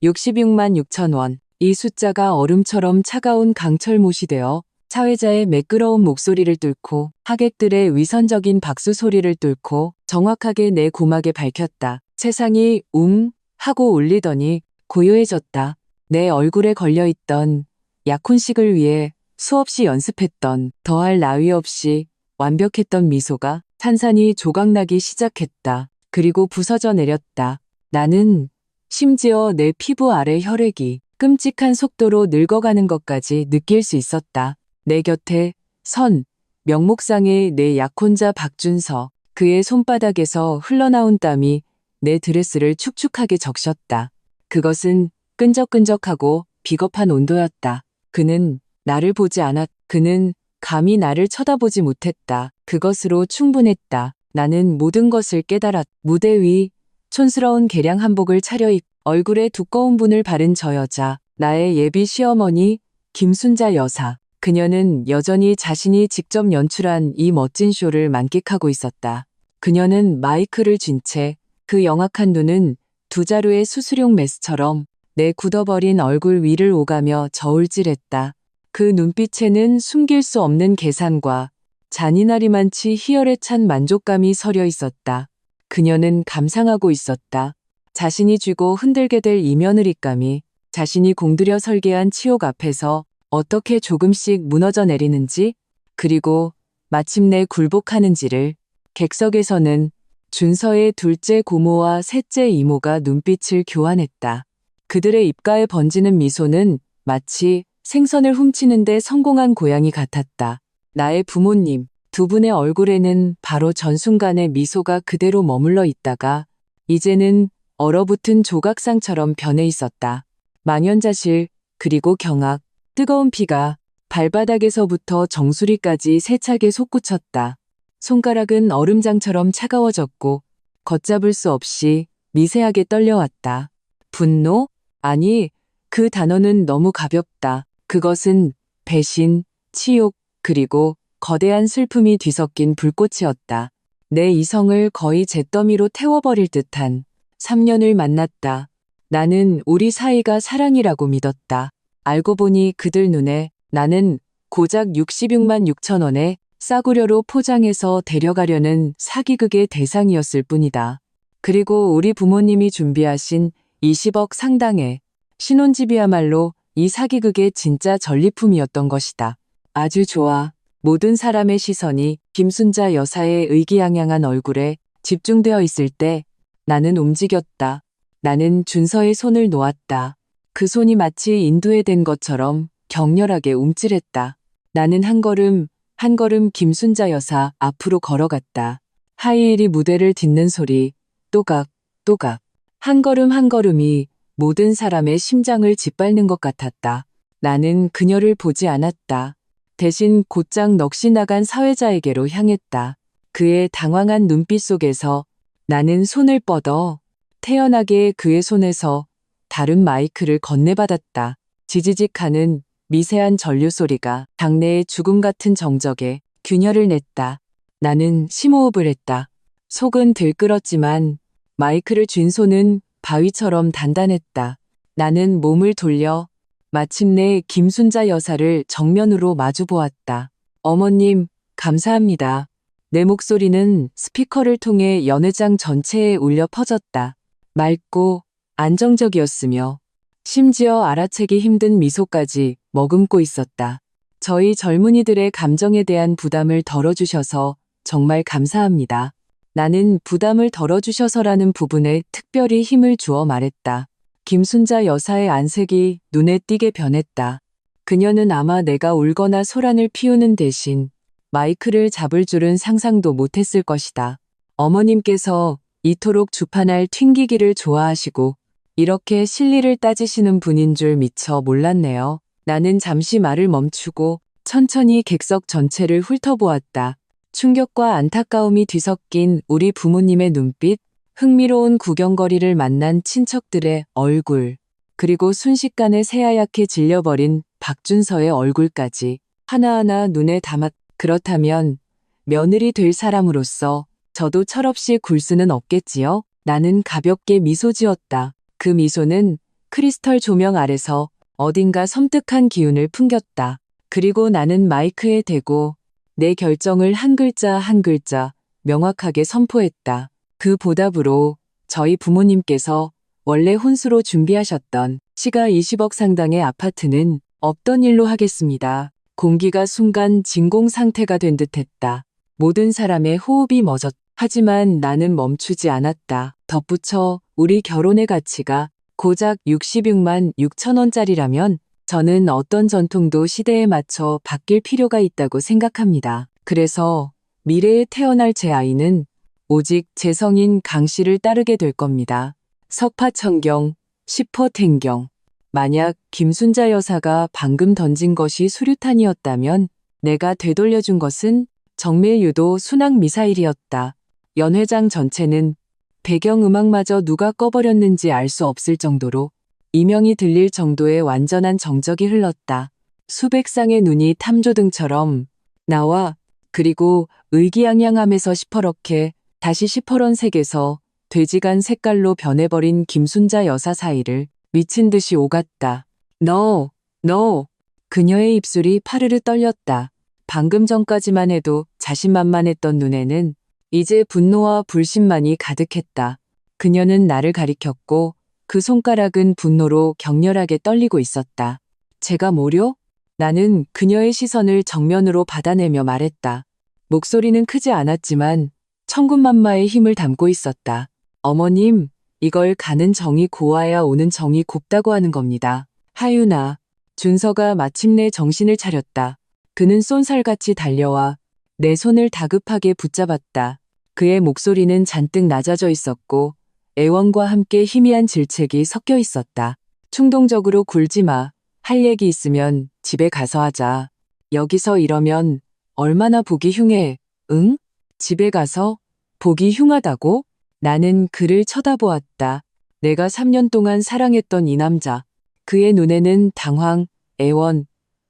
66만 6천 원. 이 숫자가 얼음처럼 차가운 강철못이 되어 사회자의 매끄러운 목소리를 뚫고 하객들의 위선적인 박수 소리를 뚫고 정확하게 내 고막에 밝혔다. 세상이 웅 하고 울리더니 고요해졌다. 내 얼굴에 걸려있던 약혼식을 위해 수없이 연습했던 더할 나위 없이 완벽했던 미소가 산산이 조각나기 시작했다. 그리고 부서져 내렸다. 나는 심지어 내 피부 아래 혈액이 끔찍한 속도로 늙어가는 것까지 느낄 수 있었다. 내 곁에 선 명목상의 내 약혼자 박준서, 그의 손바닥에서 흘러나온 땀이 내 드레스를 축축하게 적셨다. 그것은 끈적끈적하고 비겁한 온도였다. 그는 나를 보지 않았. 그는 감히 나를 쳐다보지 못했다. 그것으로 충분했다. 나는 모든 것을 깨달았. 무대 위 촌스러운 개량 한복을 차려입 얼굴에 두꺼운 분을 바른 저 여자, 나의 예비 시어머니 김순자 여사. 그녀는 여전히 자신이 직접 연출한 이 멋진 쇼를 만끽하고 있었다. 그녀는 마이크를 쥔 채 그 영악한 눈은 두 자루의 수수용 메스처럼 내 굳어버린 얼굴 위를 오가며 저울질했다. 그 눈빛에는 숨길 수 없는 계산과 잔인하리만치 희열에 찬 만족감이 서려 있었다. 그녀는 감상하고 있었다. 자신이 쥐고 흔들게 될 이 며느리감이 자신이 공들여 설계한 치욕 앞에서 어떻게 조금씩 무너져 내리는지, 그리고 마침내 굴복하는지를. 객석에서는 준서의 둘째 고모와 셋째 이모가 눈빛을 교환했다. 그들의 입가에 번지는 미소는 마치 생선을 훔치는데 성공한 고양이 같았다. 나의 부모님 두 분의 얼굴에는 바로 전 순간의 미소가 그대로 머물러 있다가 이제는 얼어붙은 조각상처럼 변해 있었다. 망연자실, 그리고 경악, 뜨거운 피가 발바닥에서부터 정수리까지 세차게 솟구쳤다. 손가락은 얼음장처럼 차가워졌고 걷잡을 수 없이 미세하게 떨려왔다. 분노? 아니, 그 단어는 너무 가볍다. 그것은 배신, 치욕, 그리고 거대한 슬픔이 뒤섞인 불꽃이었다. 내 이성을 거의 잿더미로 태워버릴 듯한. 3년을 만났다. 나는 우리 사이가 사랑이라고 믿었다. 알고 보니 그들 눈에 나는 고작 66만 6천 원에 싸구려로 포장해서 데려가려는 사기극의 대상이었을 뿐이다. 그리고 우리 부모님이 준비하신 20억 상당의 신혼집이야말로 이 사기극의 진짜 전리품이었던 것이다. 아주 좋아. 모든 사람의 시선이 김순자 여사의 의기양양한 얼굴에 집중되어 있을 때 나는 움직였다. 나는 준서의 손을 놓았다. 그 손이 마치 인도해댄 것처럼 격렬하게 움찔했다. 나는 한 걸음 한 걸음 김순자 여사 앞으로 걸어갔다. 하이힐이 무대를 딛는 소리, 또각, 또각. 한 걸음 한 걸음이 모든 사람의 심장을 짓밟는 것 같았다. 나는 그녀를 보지 않았다. 대신 곧장 넋이 나간 사회자에게로 향했다. 그의 당황한 눈빛 속에서 나는 손을 뻗어 태연하게 그의 손에서 다른 마이크를 건네받았다. 지지직 하는 미세한 전류 소리가 당내의 죽음 같은 정적에 균열을 냈다. 나는 심호흡을 했다. 속은 들끓었지만 마이크를 쥔 손은 바위처럼 단단했다. 나는 몸을 돌려 마침내 김순자 여사를 정면으로 마주보았다. 어머님, 감사합니다. 내 목소리는 스피커를 통해 연회장 전체에 울려 퍼졌다. 맑고 안정적이었으며 심지어 알아채기 힘든 미소까지 머금고 있었다. 저희 젊은이들의 감정에 대한 부담을 덜어주셔서 정말 감사합니다. 나는 부담을 덜어주셔서라는 부분에 특별히 힘을 주어 말했다. 김순자 여사의 안색이 눈에 띄게 변했다. 그녀는 아마 내가 울거나 소란을 피우는 대신 마이크를 잡을 줄은 상상도 못했을 것이다. 어머님께서 이토록 주판할 튕기기를 좋아하시고 이렇게 실리를 따지시는 분인 줄 미처 몰랐네요. 나는 잠시 말을 멈추고 천천히 객석 전체를 훑어보았다. 충격과 안타까움이 뒤섞인 우리 부모님의 눈빛, 흥미로운 구경거리를 만난 친척들의 얼굴, 그리고 순식간에 새하얗게 질려버린 박준서의 얼굴까지 하나하나 눈에 담았. 그렇다면 며느리 될 사람으로서 저도 철없이 굴 수는 없겠지요? 나는 가볍게 미소 지었다. 그 미소는 크리스털 조명 아래서 어딘가 섬뜩한 기운을 풍겼다. 그리고 나는 마이크에 대고 내 결정을 한 글자 한 글자 명확하게 선포했다. 그 보답으로 저희 부모님께서 원래 혼수로 준비하셨던 시가 20억 상당의 아파트는 없던 일로 하겠습니다. 공기가 순간 진공 상태가 된 듯했다. 모든 사람의 호흡이 멎었다. 하지만 나는 멈추지 않았다. 덧붙여 우리 결혼의 가치가 고작 66만 6천 원짜리라면 저는 어떤 전통도 시대에 맞춰 바뀔 필요가 있다고 생각합니다. 그래서 미래에 태어날 제 아이는 오직 제 성인 강 씨를 따르게 될 겁니다. 석파천경, 시퍼탱경. 만약 김순자 여사가 방금 던진 것이 수류탄이었다면 내가 되돌려준 것은 정밀유도 순항 미사일이었다. 연회장 전체는 배경음악마저 누가 꺼버렸는지 알 수 없을 정도로 이명이 들릴 정도의 완전한 정적이 흘렀다. 수백 쌍의 눈이 탐조등처럼 나와 그리고 의기양양함에서 시퍼렇게 다시 시퍼런 색에서 돼지간 색깔로 변해버린 김순자 여사 사이를 미친 듯이 오갔다. No, no. 그녀의 입술이 파르르 떨렸다. 방금 전까지만 해도 자신만만했던 눈에는 이제 분노와 불신만이 가득했다. 그녀는 나를 가리켰고 그 손가락은 분노로 격렬하게 떨리고 있었다. 제가 뭐려? 나는 그녀의 시선을 정면으로 받아내며 말했다. 목소리는 크지 않았지만 천군만마의 힘을 담고 있었다. 어머님, 이걸 가는 정이 고와야 오는 정이 곱다고 하는 겁니다. 하윤아, 준서가 마침내 정신을 차렸다. 그는 쏜살같이 달려와 내 손을 다급하게 붙잡았다. 그의 목소리는 잔뜩 낮아져 있었고 애원과 함께 희미한 질책이 섞여 있었다. 충동적으로 굴지 마. 할 얘기 있으면 집에 가서 하자. 여기서 이러면 얼마나 보기 흉해. 응? 집에 가서 보기 흉하다고? 나는 그를 쳐다보았다. 내가 3년 동안 사랑했던 이 남자. 그의 눈에는 당황, 애원,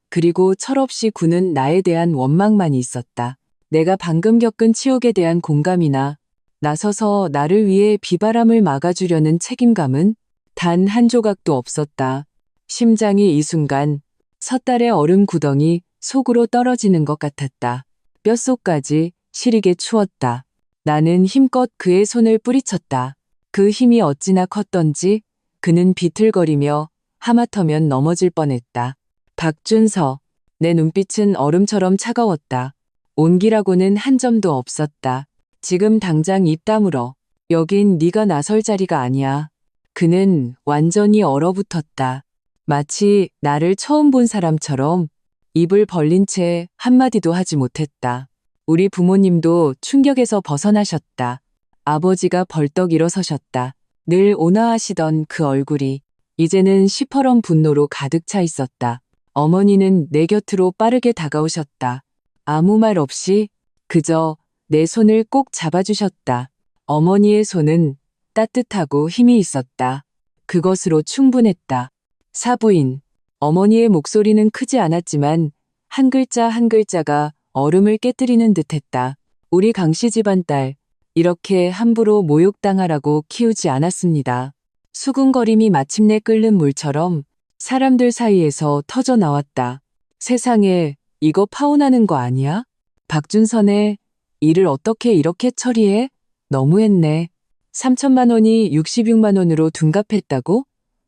그리고 철없이 구는 나에 대한 원망만이 있었다. 내가 방금 겪은 치욕에 대한 공감이나 나서서 나를 위해 비바람을 막아주려는 책임감은 단 한 조각도 없었다. 심장이 이 순간 섣달의 얼음 구덩이 속으로 떨어지는 것 같았다. 뼛속까지 시리게 추웠다. 나는 힘껏 그의 손을 뿌리쳤다. 그 힘이 어찌나 컸던지 그는 비틀거리며 하마터면 넘어질 뻔했다. 박준서, 내 눈빛은 얼음처럼 차가웠다. 온기라고는 한 점도 없었다. 지금 당장 입 다물어. 여긴 네가 나설 자리가 아니야. 그는 완전히 얼어붙었다. 마치 나를 처음 본 사람처럼 입을 벌린 채 한마디도 하지 못했다. 우리 부모님도 충격에서 벗어나셨다. 아버지가 벌떡 일어서셨다. 늘 온화하시던 그 얼굴이 이제는 시퍼런 분노로 가득 차 있었다. 어머니는 내 곁으로 빠르게 다가오셨다. 아무 말 없이 그저 내 손을 꼭 잡아주셨다. 어머니의 손은 따뜻하고 힘이 있었다. 그것으로 충분했다. 사부인. 어머니의 목소리는 크지 않았지만 한 글자 한 글자가 얼음을 깨뜨리는 듯했다. 우리 강씨 집안 딸, 이렇게 함부로 모욕당하라고 키우지 않았습니다. 수군거림이 마침내 끓는 물처럼 사람들 사이에서 터져 나왔다. 세상에 이거 파혼하는 거 아니야? 박준선의 일을 어떻게 이렇게 처리해? 너무했네. 3천만 원이 66만 원으로 둔갑했다고?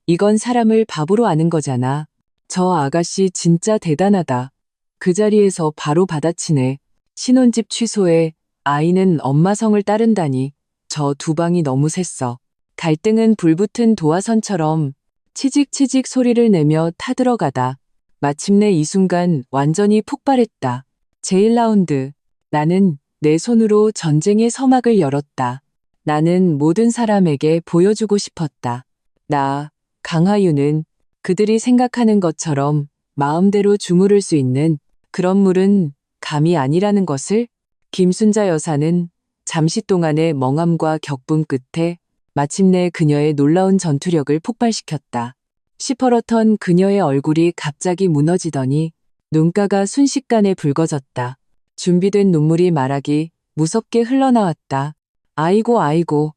이건 사람을 바보로 아는 거잖아. 저 아가씨 진짜 대단하다. 그 자리에서 바로 받아치네. 신혼집 취소에 아이는 엄마 성을 따른다니. 저 두 방이 너무 셌어. 갈등은 불붙은 도화선처럼 치직치직 소리를 내며 타들어가다. 마침내 이 순간 완전히 폭발했다. 제1라운드. 나는 내 손으로 전쟁의 서막을 열었다. 나는 모든 사람에게 보여주고 싶었다. 나, 강하유는 그들이 생각하는 것처럼 마음대로 주무를 수 있는 그런 물은 감이 아니라는 것을. 김순자 여사는 잠시 동안의 멍함과 격분 끝에 마침내 그녀의 놀라운 전투력을 폭발시켰다. 시퍼렇던 그녀의 얼굴이 갑자기 무너지더니 눈가가 순식간에 붉어졌다. 준비된 눈물이 말하기 무섭게 흘러나왔다. 아이고 아이고,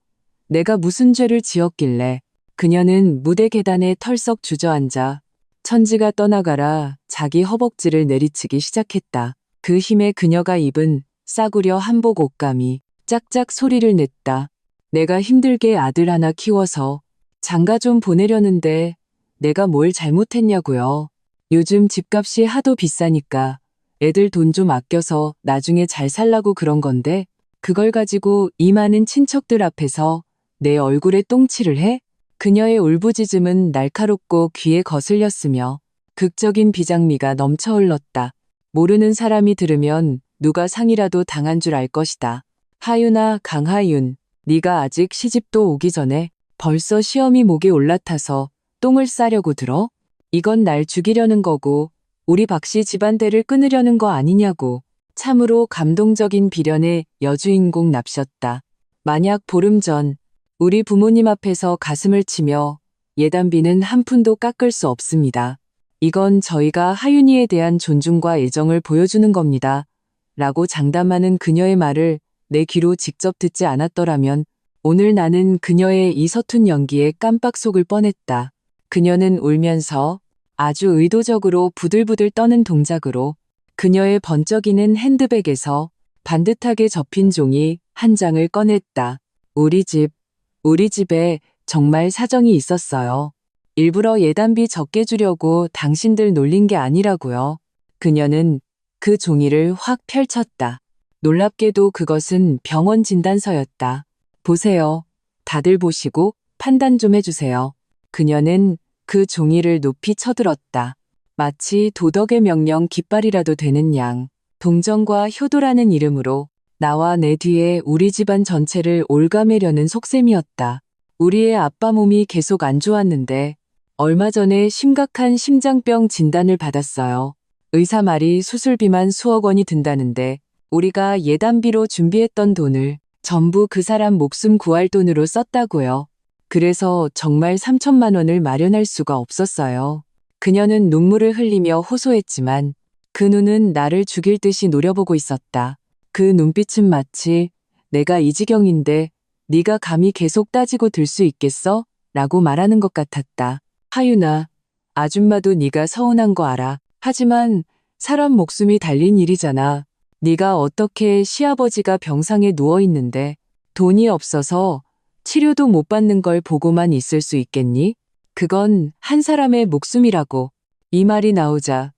내가 무슨 죄를 지었길래. 그녀는 무대 계단에 털썩 주저앉아 천지가 떠나가라 자기 허벅지를 내리치기 시작했다. 그 힘에 그녀가 입은 싸구려 한복 옷감이 짝짝 소리를 냈다. 내가 힘들게 아들 하나 키워서 장가 좀 보내려는데 내가 뭘 잘못했냐고요. 요즘 집값이 하도 비싸니까 애들 돈 좀 아껴서 나중에 잘 살라고 그런 건데 그걸 가지고 이 많은 친척들 앞에서 내 얼굴에 똥칠을 해? 그녀의 울부짖음은 날카롭고 귀에 거슬렸으며 극적인 비장미가 넘쳐 흘렀다. 모르는 사람이 들으면 누가 상이라도 당한 줄 알 것이다. 하윤아, 강하윤, 네가 아직 시집도 오기 전에 벌써 시험이 목에 올라타서 똥을 싸려고 들어? 이건 날 죽이려는 거고 우리 박씨 집안대를 끊으려는 거 아니냐고. 참으로 감동적인 비련의 여주인공 납셨다. 만약 보름 전 우리 부모님 앞에서 가슴을 치며 예단비는 한 푼도 깎을 수 없습니다. 이건 저희가 하윤이에 대한 존중과 애정을 보여주는 겁니다. 라고 장담하는 그녀의 말을 내 귀로 직접 듣지 않았더라면 오늘 나는 그녀의 이 서툰 연기에 깜빡 속을 뻔했다. 그녀는 울면서 아주 의도적으로 부들부들 떠는 동작으로 그녀의 번쩍이는 핸드백에서 반듯하게 접힌 종이 한 장을 꺼냈다. 우리 집에 정말 사정이 있었어요. 일부러 예단비 적게 주려고 당신들 놀린 게 아니라고요. 그녀는 그 종이를 확 펼쳤다. 놀랍게도 그것은 병원 진단서였다. 보세요. 다들 보시고 판단 좀 해주세요. 그녀는 그 종이를 높이 쳐들었다. 마치 도덕의 명령 깃발이라도 되는 양. 동정과 효도라는 이름으로 나와 내 뒤에 우리 집안 전체를 올가매려는 속셈이었다. 우리의 아빠 몸이 계속 안 좋았는데 얼마 전에 심각한 심장병 진단을 받았어요. 의사 말이 수술비만 수억 원이 든다는데 우리가 예단비로 준비했던 돈을 전부 그 사람 목숨 구할 돈으로 썼다고요. 그래서 정말 3천만 원을 마련할 수가 없었어요. 그녀는 눈물을 흘리며 호소했지만 그 눈은 나를 죽일 듯이 노려보고 있었다. 그 눈빛은 마치 내가 이 지경인데 네가 감히 계속 따지고 들 수 있겠어? 라고 말하는 것 같았다. 하윤아, 아줌마도 네가 서운한 거 알아. 하지만 사람 목숨이 달린 일이잖아. 네가 어떻게 시아버지가 병상에 누워있는데 돈이 없어서 치료도 못 받는 걸 보고만 있을 수 있겠니? 그건 한 사람의 목숨이라고. 이 말이 나오자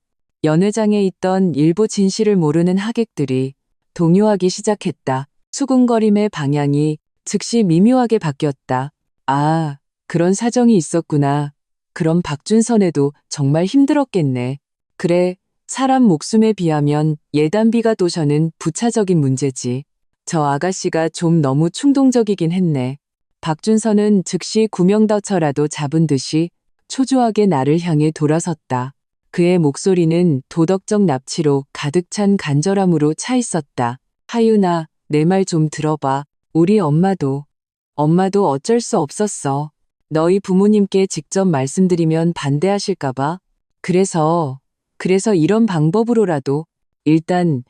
연회장에 있던 일부 진실을 모르는 하객들이 동요하기 시작했다. 수군거림의 방향이 즉시 미묘하게 바뀌었다. 아, 그런 사정이 있었구나. 그럼 박준선에도 정말 힘들었겠네. 그래, 사람 목숨에 비하면 예단비가 도셔는 부차적인 문제지. 저 아가씨가 좀 너무 충동적이긴 했네. 박준선은 즉시 구명다처라도 잡은 듯이 초조하게 나를 향해 돌아섰다. 그의 목소리는 도덕적 납치로 가득 찬 간절함으로 차 있었다. 하윤아, 내 말 좀 들어봐. 우리 엄마도 어쩔 수 없었어. 너희 부모님께 직접 말씀드리면 반대하실까봐. 그래서 이런 방법으로라도 일단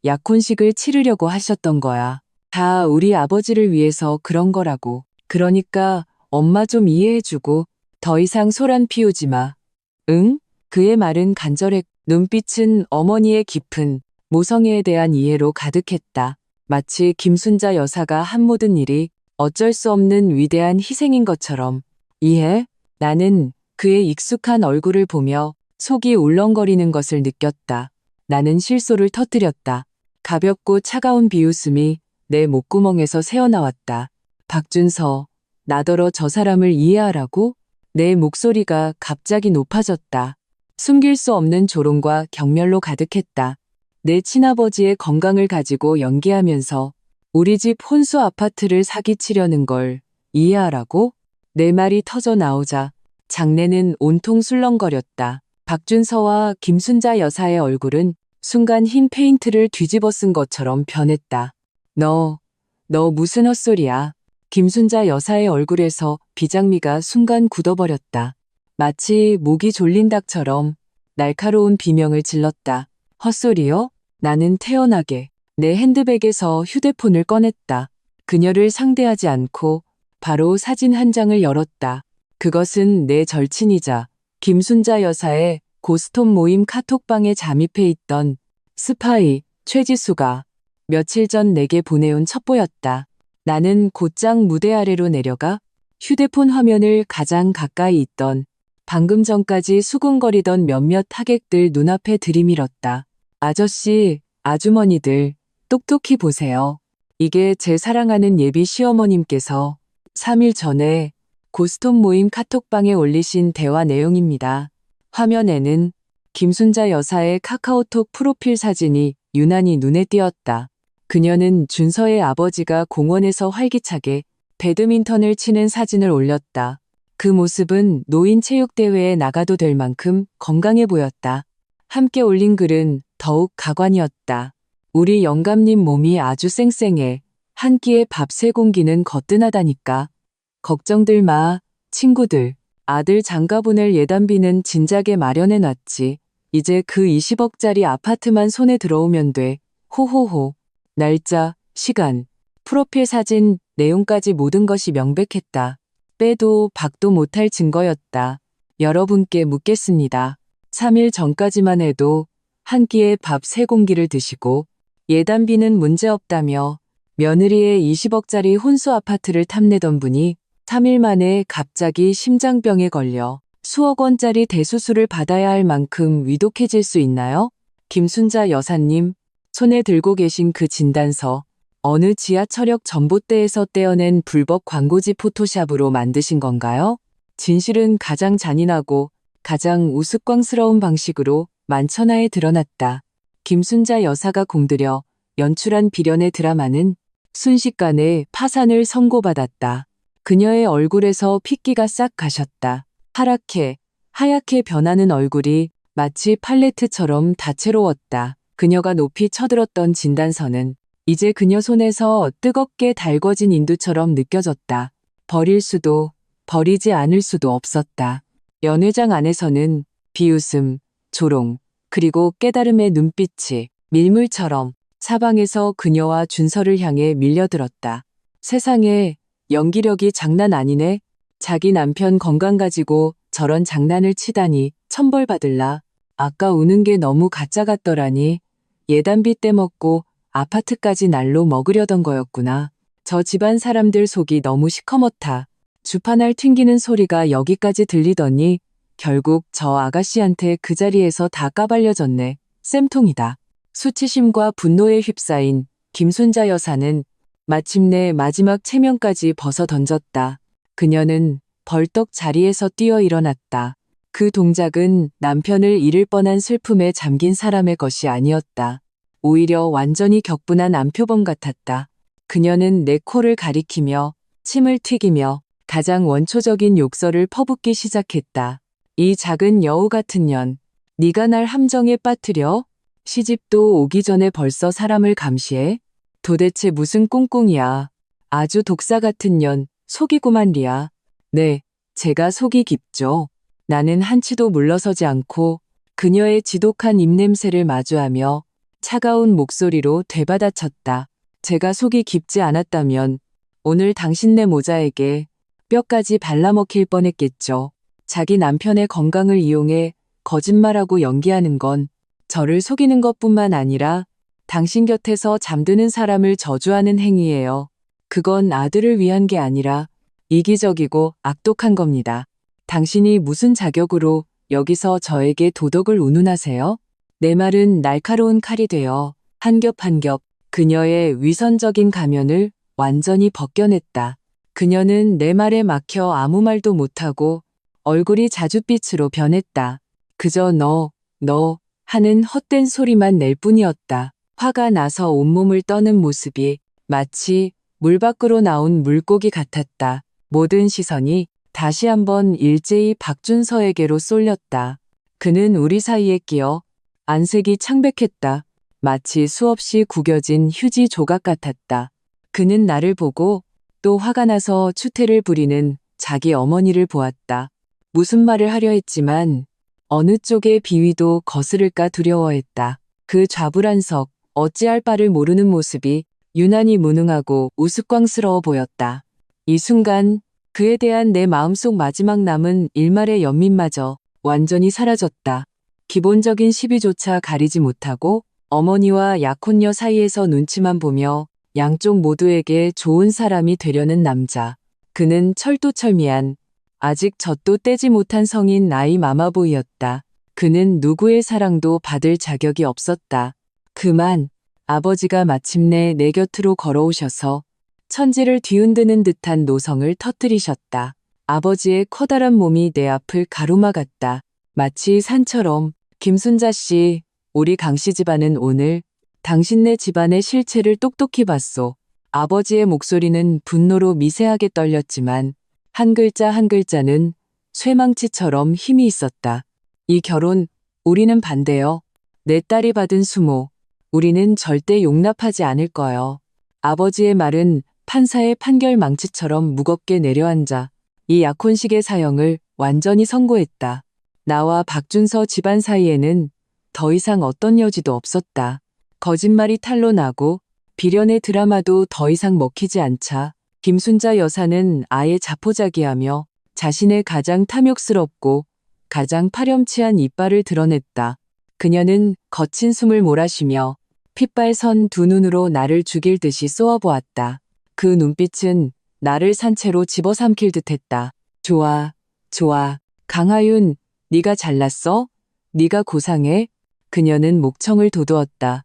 약혼식을 치르려고 하셨던 거야. 다 우리 아버지를 위해서 그런 거라고. 그러니까 엄마 좀 이해해주고 더 이상 소란 피우지 마. 응? 그의 말은 간절했고 눈빛은 어머니의 깊은 모성애에 대한 이해로 가득했다. 마치 김순자 여사가 한 모든 일이 어쩔 수 없는 위대한 희생인 것처럼. 이해? 나는 그의 익숙한 얼굴을 보며 속이 울렁거리는 것을 느꼈다. 나는 실소를 터뜨렸다. 가볍고 차가운 비웃음이 내 목구멍에서 새어나왔다. 박준서, 나더러 저 사람을 이해하라고? 내 목소리가 갑자기 높아졌다. 숨길 수 없는 조롱과 경멸로 가득했다. 내 친아버지의 건강을 가지고 연기하면서 우리 집 혼수 아파트를 사기치려는 걸 이해하라고? 내 말이 터져 나오자 장내는 온통 술렁거렸다. 박준서와 김순자 여사의 얼굴은 순간 흰 페인트를 뒤집어 쓴 것처럼 변했다. 너 무슨 헛소리야. 김순자 여사의 얼굴에서 비장미가 순간 굳어버렸다. 마치 목이 졸린 닭처럼 날카로운 비명을 질렀다. 헛소리요? 나는 태연하게 내 핸드백에서 휴대폰을 꺼냈다. 그녀를 상대하지 않고 바로 사진 한 장을 열었다. 그것은 내 절친이자 김순자 여사의 고스톱 모임 카톡방에 잠입해 있던 스파이 최지수가 며칠 전 내게 보내온 첩보였다. 나는 곧장 무대 아래로 내려가 휴대폰 화면을 가장 가까이 있던 방금 전까지 수군거리던 몇몇 하객들 눈앞에 들이밀었다. 아저씨, 아주머니들, 똑똑히 보세요. 이게 제 사랑하는 예비 시어머님께서 3일 전에 고스톱 모임 카톡방에 올리신 대화 내용입니다. 화면에는 김순자 여사의 카카오톡 프로필 사진이 유난히 눈에 띄었다. 그녀는 준서의 아버지가 공원에서 활기차게 배드민턴을 치는 사진을 올렸다. 그 모습은 노인 체육대회에 나가도 될 만큼 건강해 보였다. 함께 올린 글은 더욱 가관이었다. 우리 영감님 몸이 아주 쌩쌩해. 한 끼에 밥 3공기는 거뜬하다니까. 걱정들 마, 친구들. 아들 장가 보낼 예단비는 진작에 마련해놨지. 이제 그 20억짜리 아파트만 손에 들어오면 돼. 호호호. 날짜, 시간, 프로필 사진, 내용까지 모든 것이 명백했다. 빼도 박도 못할 증거였다. 여러분께 묻겠습니다. 3일 전까지만 해도 한 끼에 밥 3공기를 드시고 예단비는 문제없다며 며느리의 20억짜리 혼수 아파트를 탐내던 분이 3일 만에 갑자기 심장병에 걸려 수억 원짜리 대수술을 받아야 할 만큼 위독해질 수 있나요? 김순자 여사님, 손에 들고 계신 그 진단서, 어느 지하철역 전봇대에서 떼어낸 불법 광고지 포토샵으로 만드신 건가요? 진실은 가장 잔인하고 가장 우스꽝스러운 방식으로 만천하에 드러났다. 김순자 여사가 공들여 연출한 비련의 드라마는 순식간에 파산을 선고받았다. 그녀의 얼굴에서 핏기가 싹 가셨다. 하얗게 변하는 얼굴이 마치 팔레트처럼 다채로웠다. 그녀가 높이 쳐들었던 진단서는 이제 그녀 손에서 뜨겁게 달궈진 인두처럼 느껴졌다. 버릴 수도 버리지 않을 수도 없었다. 연회장 안에서는 비웃음, 조롱, 그리고 깨달음의 눈빛이 밀물처럼 사방에서 그녀와 준서를 향해 밀려들었다. 세상에, 연기력이 장난 아니네. 자기 남편 건강 가지고 저런 장난을 치다니 천벌받을라. 아까 우는 게 너무 가짜 같더라니. 예단비 떼먹고 아파트까지 날로 먹으려던 거였구나. 저 집안 사람들 속이 너무 시커멓다. 주파날 튕기는 소리가 여기까지 들리더니 결국 저 아가씨한테 그 자리에서 다 까발려졌네. 쌤통이다. 수치심과 분노에 휩싸인 김순자 여사는 마침내 마지막 체면까지 벗어던졌다. 그녀는 벌떡 자리에서 뛰어 일어났다. 그 동작은 남편을 잃을 뻔한 슬픔에 잠긴 사람의 것이 아니었다. 오히려 완전히 격분한 암표범 같았다. 그녀는 내 코를 가리키며 침을 튀기며 가장 원초적인 욕설을 퍼붓기 시작했다. 이 작은 여우 같은 년, 네가 날 함정에 빠뜨려? 시집도 오기 전에 벌써 사람을 감시해? 도대체 무슨 꿍꿍이야. 아주 독사 같은 년, 속이고만 리야. 네, 제가 속이 깊죠. 나는 한치도 물러서지 않고 그녀의 지독한 입냄새를 마주하며 차가운 목소리로 되받아쳤다. 제가 속이 깊지 않았다면 오늘 당신네 모자에게 뼈까지 발라먹힐 뻔했겠죠. 자기 남편의 건강을 이용해 거짓말하고 연기하는 건 저를 속이는 것뿐만 아니라 당신 곁에서 잠드는 사람을 저주하는 행위예요. 그건 아들을 위한 게 아니라 이기적이고 악독한 겁니다. 당신이 무슨 자격으로 여기서 저에게 도덕을 운운하세요? 내 말은 날카로운 칼이 되어 한 겹 한 겹 그녀의 위선적인 가면을 완전히 벗겨냈다. 그녀는 내 말에 막혀 아무 말도 못하고 얼굴이 자줏빛으로 변했다. 그저 너 하는 헛된 소리만 낼 뿐이었다. 화가 나서 온몸을 떠는 모습이 마치 물 밖으로 나온 물고기 같았다. 모든 시선이 다시 한번 일제히 박준서에게로 쏠렸다. 그는 우리 사이에 끼어 안색이 창백했다. 마치 수없이 구겨진 휴지 조각 같았다. 그는 나를 보고 또 화가 나서 추태를 부리는 자기 어머니를 보았다. 무슨 말을 하려 했지만 어느 쪽의 비위도 거스를까 두려워했다. 그 좌불안석, 어찌할 바를 모르는 모습이 유난히 무능하고 우스꽝스러워 보였다. 이 순간 그에 대한 내 마음속 마지막 남은 일말의 연민마저 완전히 사라졌다. 기본적인 시비조차 가리지 못하고 어머니와 약혼녀 사이에서 눈치만 보며 양쪽 모두에게 좋은 사람이 되려는 남자. 그는 철두철미한 아직 젖도 떼지 못한 성인 나이 마마보이였다. 그는 누구의 사랑도 받을 자격이 없었다. 그만 아버지가 마침내 내 곁으로 걸어오셔서 천지를 뒤흔드는 듯한 노성을 터뜨리셨다. 아버지의 커다란 몸이 내 앞을 가로막았다. 마치 산처럼. 김순자 씨, 우리 강씨 집안은 오늘 당신네 집안의 실체를 똑똑히 봤소. 아버지의 목소리는 분노로 미세하게 떨렸지만 한 글자 한 글자는 쇠망치처럼 힘이 있었다. 이 결혼, 우리는 반대요. 내 딸이 받은 수모, 우리는 절대 용납하지 않을 거요. 아버지의 말은 판사의 판결 망치처럼 무겁게 내려앉아 이 약혼식의 사형을 완전히 선고했다. 나와 박준서 집안 사이에는 더 이상 어떤 여지도 없었다. 거짓말이 탄로 나고 비련의 드라마도 더 이상 먹히지 않자 김순자 여사는 아예 자포자기하며 자신의 가장 탐욕스럽고 가장 파렴치한 이빨을 드러냈다. 그녀는 거친 숨을 몰아쉬며 핏발선 두 눈으로 나를 죽일 듯이 쏘아보았다. 그 눈빛은 나를 산채로 집어삼킬 듯했다. 좋아, 좋아. 강하윤, 네가 잘났어? 네가 고상해? 그녀는 목청을 돋우었다.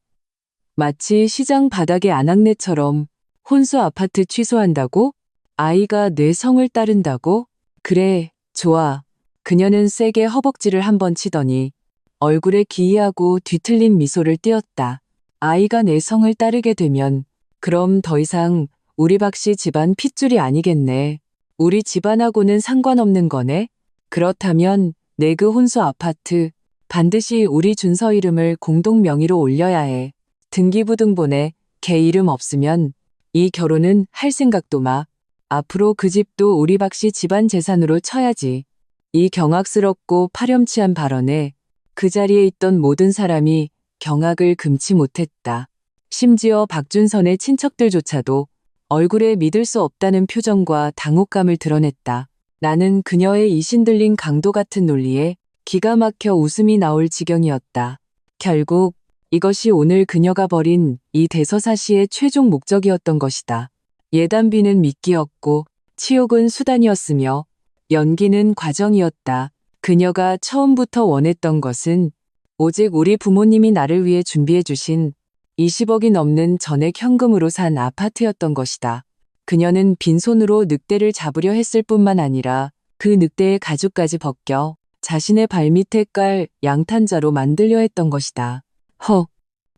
마치 시장 바닥의 아낙네처럼. 혼수 아파트 취소한다고? 아이가 내 성을 따른다고? 그래, 좋아. 그녀는 세게 허벅지를 한번 치더니 얼굴에 기이하고 뒤틀린 미소를 띄었다. 아이가 내 성을 따르게 되면 그럼 더 이상 우리 박씨 집안 핏줄이 아니겠네. 우리 집안하고는 상관없는 거네. 그렇다면 내 그 혼수 아파트 반드시 우리 준서 이름을 공동 명의로 올려야 해. 등기부등본에 걔 이름 없으면 이 결혼은 할 생각도 마. 앞으로 그 집도 우리 박씨 집안 재산으로 쳐야지. 이 경악스럽고 파렴치한 발언에 그 자리에 있던 모든 사람이 경악을 금치 못했다. 심지어 박준선의 친척들조차도 얼굴에 믿을 수 없다는 표정과 당혹감을 드러냈다. 나는 그녀의 이신들린 강도 같은 논리에 기가 막혀 웃음이 나올 지경이었다. 결국 이것이 오늘 그녀가 벌인 이 대서사시의 최종 목적이었던 것이다. 예단비는 미끼였고 치욕은 수단이었으며 연기는 과정이었다. 그녀가 처음부터 원했던 것은 오직 우리 부모님이 나를 위해 준비해 주신 20억이 넘는 전액 현금으로 산 아파트였던 것이다. 그녀는 빈손으로 늑대를 잡으려 했을 뿐만 아니라 그 늑대의 가죽까지 벗겨 자신의 발밑에 깔 양탄자로 만들려 했던 것이다.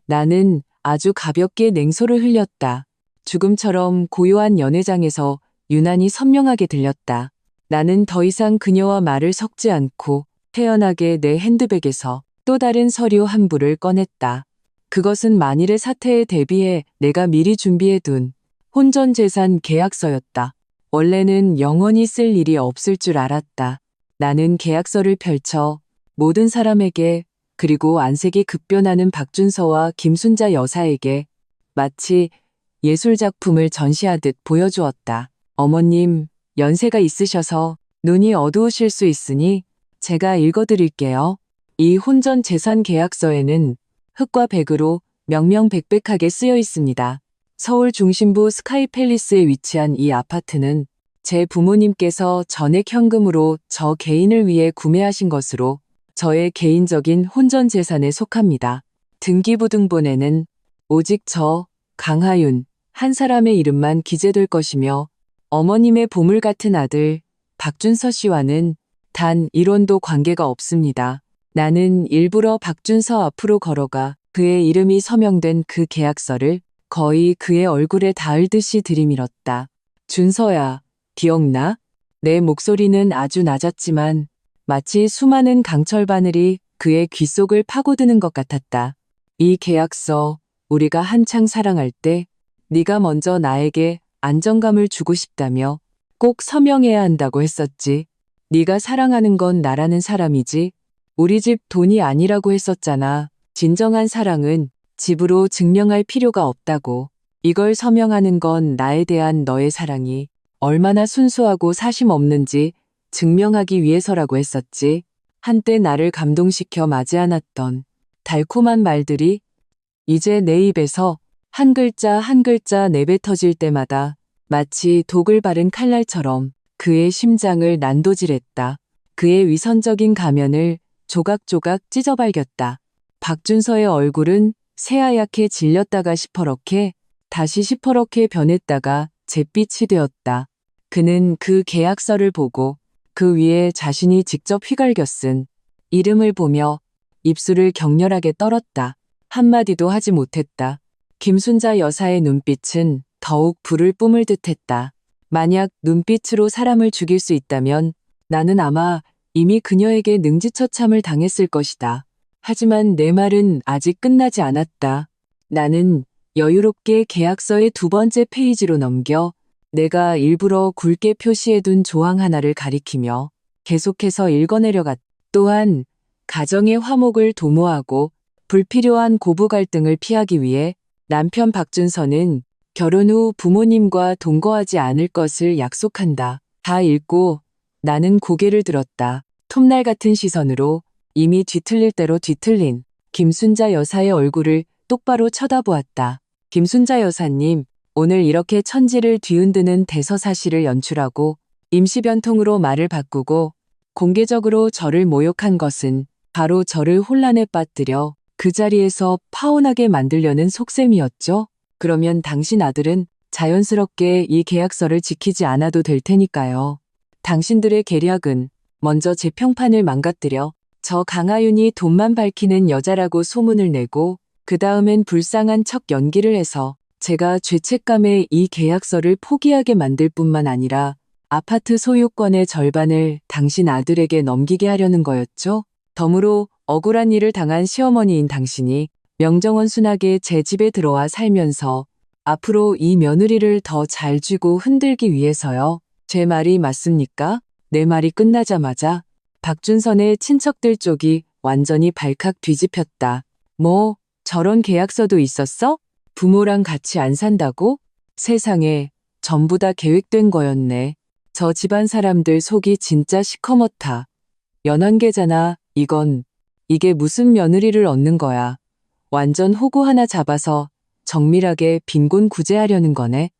나는 아주 가볍게 냉소를 흘렸다. 죽음처럼 고요한 연회장에서 유난히 선명하게 들렸다. 나는 더 이상 그녀와 말을 섞지 않고 태연하게 내 핸드백에서 또 다른 서류 한 부를 꺼냈다. 그것은 만일의 사태에 대비해 내가 미리 준비해둔 혼전재산 계약서였다. 원래는 영원히 쓸 일이 없을 줄 알았다. 나는 계약서를 펼쳐 모든 사람에게 그리고 안색이 급변하는 박준서와 김순자 여사에게 마치 예술작품을 전시하듯 보여주었다. 어머님, 연세가 있으셔서 눈이 어두우실 수 있으니 제가 읽어드릴게요. 이 혼전재산 계약서에는 흑과 백으로 명명백백하게 쓰여 있습니다. 서울 중심부 스카이팰리스에 위치한 이 아파트는 제 부모님께서 전액 현금으로 저 개인을 위해 구매하신 것으로 저의 개인적인 혼전재산에 속합니다. 등기부등본에는 오직 저, 강하윤, 한 사람의 이름만 기재될 것이며 어머님의 보물 같은 아들 박준서 씨와는 단 1원도 관계가 없습니다. 나는 일부러 박준서 앞으로 걸어가 그의 이름이 서명된 그 계약서를 거의 그의 얼굴에 닿을 듯이 들이밀었다. 준서야, 기억나? 내 목소리는 아주 낮았지만 마치 수많은 강철 바늘이 그의 귓속을 파고드는 것 같았다. 이 계약서, 우리가 한창 사랑할 때 네가 먼저 나에게 안정감을 주고 싶다며 꼭 서명해야 한다고 했었지. 네가 사랑하는 건 나라는 사람이지 우리 집 돈이 아니라고 했었잖아. 진정한 사랑은 집으로 증명할 필요가 없다고. 이걸 서명하는 건 나에 대한 너의 사랑이 얼마나 순수하고 사심 없는지 증명하기 위해서라고 했었지. 한때 나를 감동시켜 맞이 않았던 달콤한 말들이 이제 내 입에서 한 글자 한 글자 내뱉어질 때마다 마치 독을 바른 칼날처럼 그의 심장을 난도질했다. 그의 위선적인 가면을 조각조각 찢어발겼다. 박준서의 얼굴은 새하얗게 질렸다가 시퍼렇게 다시 시퍼렇게 변했다가 잿빛이 되었다. 그는 그 계약서를 보고 그 위에 자신이 직접 휘갈겨 쓴 이름을 보며 입술을 격렬하게 떨었다. 한마디도 하지 못했다. 김순자 여사의 눈빛은 더욱 불을 뿜을 듯했다. 만약 눈빛으로 사람을 죽일 수 있다면 나는 아마 이미 그녀에게 능지처참을 당했을 것이다. 하지만 내 말은 아직 끝나지 않았다. 나는 여유롭게 계약서의 두 번째 페이지로 넘겨 내가 일부러 굵게 표시해둔 조항 하나를 가리키며 계속해서 읽어내려갔다. 또한 가정의 화목을 도모하고 불필요한 고부 갈등을 피하기 위해 남편 박준서는 결혼 후 부모님과 동거하지 않을 것을 약속한다. 다 읽고 나는 고개를 들었다. 톱날 같은 시선으로 이미 뒤틀릴 대로 뒤틀린 김순자 여사의 얼굴을 똑바로 쳐다보았다. 김순자 여사님, 오늘 이렇게 천지를 뒤흔드는 대서사시를 연출하고 임시변통으로 말을 바꾸고 공개적으로 저를 모욕한 것은 바로 저를 혼란에 빠뜨려 그 자리에서 파혼하게 만들려는 속셈이었죠? 그러면 당신 아들은 자연스럽게 이 계약서를 지키지 않아도 될 테니까요. 당신들의 계략은 먼저 제 평판을 망가뜨려 저 강하윤이 돈만 밝히는 여자라고 소문을 내고 그 다음엔 불쌍한 척 연기를 해서 제가 죄책감에 이 계약서를 포기하게 만들 뿐만 아니라 아파트 소유권의 절반을 당신 아들에게 넘기게 하려는 거였죠? 덤으로 억울한 일을 당한 시어머니인 당신이 명정원순하게 제 집에 들어와 살면서 앞으로 이 며느리를 더 잘 쥐고 흔들기 위해서요. 제 말이 맞습니까? 내 말이 끝나자마자 박준선의 친척들 쪽이 완전히 발칵 뒤집혔다. 뭐 저런 계약서도 있었어? 부모랑 같이 안 산다고? 세상에 전부 다 계획된 거였네. 저 집안 사람들 속이 진짜 시커멓다. 연한계잖아. 이게 무슨 며느리를 얻는 거야. 완전 호구 하나 잡아서 정밀하게 빈곤 구제하려는 거네.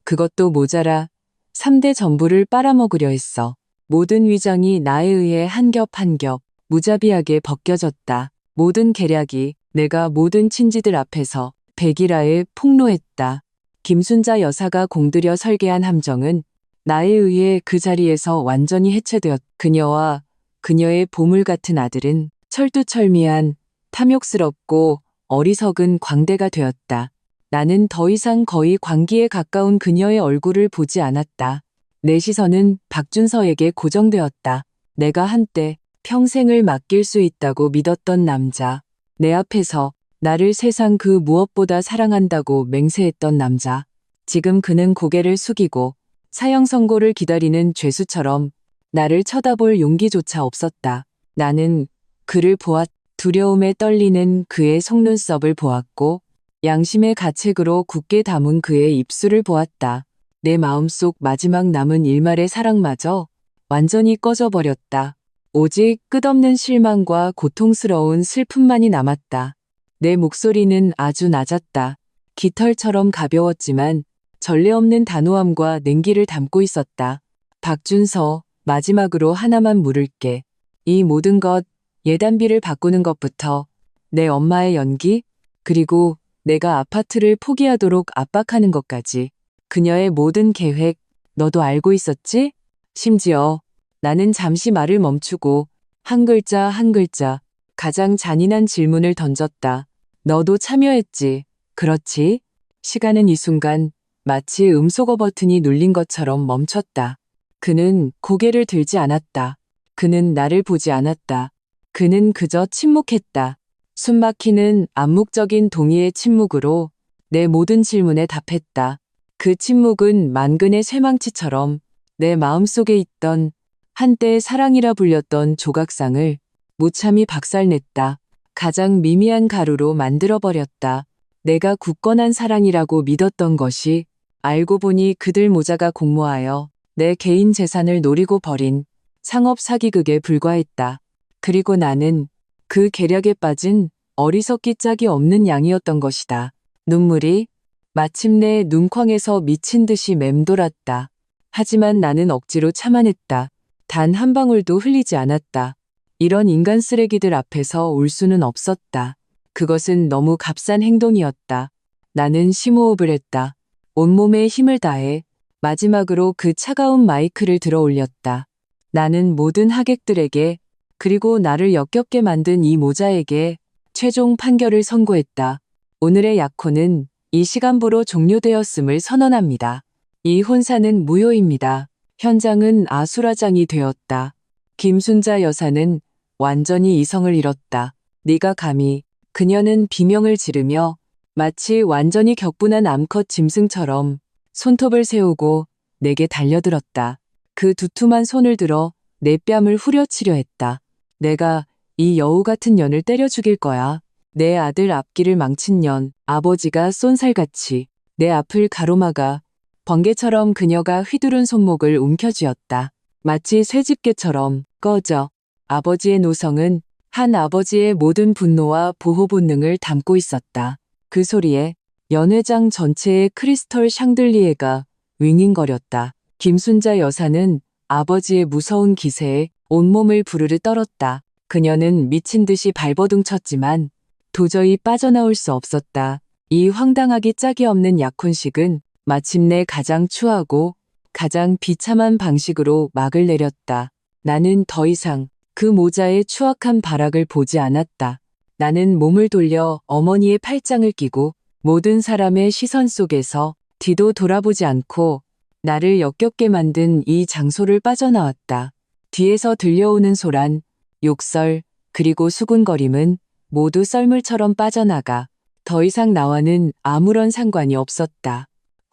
그것도 모자라 3대 전부를 빨아먹으려 했어. 모든 위장이 나에 의해 한 겹 한 겹 무자비하게 벗겨졌다. 모든 계략이 내가 모든 친지들 앞에서 백일하에 폭로했다. 김순자 여사가 공들여 설계한 함정은 나에 의해 그 자리에서 완전히 해체되었. 그녀와 그녀의 보물 같은 아들은 철두철미한 탐욕스럽고 어리석은 광대가 되었다. 나는 더 이상 거의 광기에 가까운 그녀의 얼굴을 보지 않았다. 내 시선은 박준서에게 고정되었다. 내가 한때 평생을 맡길 수 있다고 믿었던 남자. 내 앞에서 나를 세상 그 무엇보다 사랑한다고 맹세했던 남자. 지금 그는 고개를 숙이고 사형 선고를 기다리는 죄수처럼 나를 쳐다볼 용기조차 없었다. 나는 그를 보았. 두려움에 떨리는 그의 속눈썹을 보았고 양심의 가책으로 굳게 담은 그의 입술을 보았다. 내 마음속 마지막 남은 일말의 사랑마저 완전히 꺼져버렸다. 오직 끝없는 실망과 고통스러운 슬픔만이 남았다. 내 목소리는 아주 낮았다. 깃털처럼 가벼웠지만 전례 없는 단호함과 냉기를 담고 있었다. 박준서, 마지막으로 하나만 물을게. 이 모든 것, 예단비를 바꾸는 것부터 내 엄마의 연기, 그리고 내가 아파트를 포기하도록 압박하는 것까지 그녀의 모든 계획, 너도 알고 있었지? 심지어 나는 잠시 말을 멈추고 한 글자 한 글자 가장 잔인한 질문을 던졌다. 너도 참여했지? 그렇지? 시간은 이 순간 마치 음소거 버튼이 눌린 것처럼 멈췄다. 그는 고개를 들지 않았다. 그는 나를 보지 않았다. 그는 그저 침묵했다. 숨막히는 암묵적인 동의의 침묵으로 내 모든 질문에 답했다. 그 침묵은 만근의 쇠망치처럼 내 마음속에 있던 한때 사랑이라 불렸던 조각상을 무참히 박살냈다. 가장 미미한 가루로 만들어버렸다. 내가 굳건한 사랑이라고 믿었던 것이 알고 보니 그들 모자가 공모하여 내 개인 재산을 노리고 벌인 상업 사기극에 불과했다. 그리고 나는 그 계략에 빠진 어리석기 짝이 없는 양이었던 것이다. 눈물이 마침내 눈眶에서 미친 듯이 맴돌았다. 하지만 나는 억지로 참아냈다. 단 한 방울도 흘리지 않았다. 이런 인간 쓰레기들 앞에서 울 수는 없었다. 그것은 너무 값싼 행동이었다. 나는 심호흡을 했다. 온몸에 힘을 다해 마지막으로 그 차가운 마이크를 들어 올렸다. 나는 모든 하객들에게 그리고 나를 역겹게 만든 이 모자에게 최종 판결을 선고했다. 오늘의 약혼은 이 시간부로 종료되었음을 선언합니다. 이 혼사는 무효입니다. 현장은 아수라장이 되었다. 김순자 여사는 완전히 이성을 잃었다. 네가 감히 그녀는 비명을 지르며 마치 완전히 격분한 암컷 짐승처럼 손톱을 세우고 내게 달려들었다. 그 두툼한 손을 들어 내 뺨을 후려치려 했다. 내가 이 여우 같은 년을 때려 죽일 거야. 내 아들 앞길을 망친 년, 아버지가 쏜살같이 내 앞을 가로막아 번개처럼 그녀가 휘두른 손목을 움켜쥐었다. 마치 쇠집게처럼 꺼져. 아버지의 노성은 한 아버지의 모든 분노와 보호 본능을 담고 있었다. 그 소리에 연회장 전체의 크리스털 샹들리에가 윙윙거렸다. 김순자 여사는 아버지의 무서운 기세에 온몸을 부르르 떨었다. 그녀는 미친 듯이 발버둥 쳤지만 도저히 빠져나올 수 없었다. 이 황당하기 짝이 없는 약혼식은 마침내 가장 추하고 가장 비참한 방식으로 막을 내렸다. 나는 더 이상 그 모자의 추악한 발악을 보지 않았다. 나는 몸을 돌려 어머니의 팔짱을 끼고 모든 사람의 시선 속에서 뒤도 돌아보지 않고 나를 역겹게 만든 이 장소를 빠져나왔다. 뒤에서 들려오는 소란, 욕설, 그리고 수군거림은 모두 썰물처럼 빠져나가 더 이상 나와는 아무런 상관이 없었다.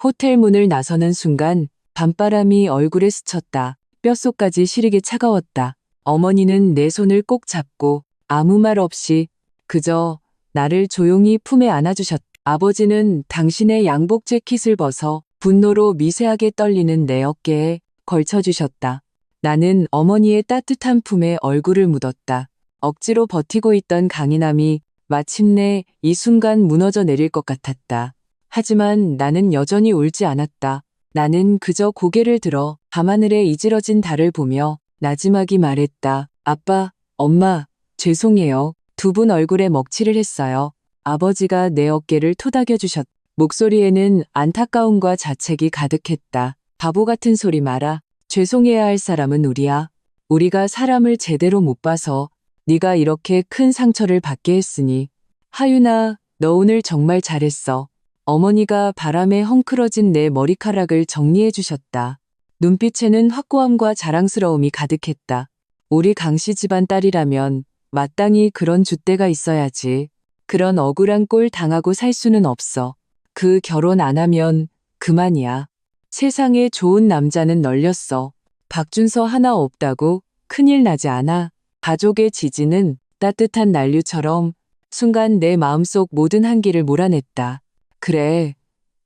호텔 문을 나서는 순간 밤바람이 얼굴에 스쳤다. 뼛속까지 시리게 차가웠다. 어머니는 내 손을 꼭 잡고 아무 말 없이 그저 나를 조용히 품에 안아주셨다. 아버지는 당신의 양복 재킷을 벗어 분노로 미세하게 떨리는 내 어깨에 걸쳐주셨다. 나는 어머니의 따뜻한 품에 얼굴을 묻었다. 억지로 버티고 있던 강인함이 마침내 이 순간 무너져 내릴 것 같았다. 하지만 나는 여전히 울지 않았다. 나는 그저 고개를 들어 밤하늘에 이지러진 달을 보며 나지막이 말했다. 아빠, 엄마, 죄송해요. 두 분 얼굴에 먹칠을 했어요. 아버지가 내 어깨를 토닥여 주셨다. 목소리에는 안타까움과 자책이 가득했다. 바보 같은 소리 마라. 죄송해야 할 사람은 우리야. 우리가 사람을 제대로 못 봐서 네가 이렇게 큰 상처를 받게 했으니. 하윤아, 너 오늘 정말 잘했어. 어머니가 바람에 헝클어진 내 머리카락을 정리해 주셨다. 눈빛에는 확고함과 자랑스러움이 가득했다. 우리 강씨 집안 딸이라면 마땅히 그런 줏대가 있어야지. 그런 억울한 꼴 당하고 살 수는 없어. 그 결혼 안 하면 그만이야. 세상에 좋은 남자는 널렸어. 박준서 하나 없다고 큰일 나지 않아. 가족의 지지는 따뜻한 난류처럼 순간 내 마음속 모든 한기를 몰아냈다. 그래,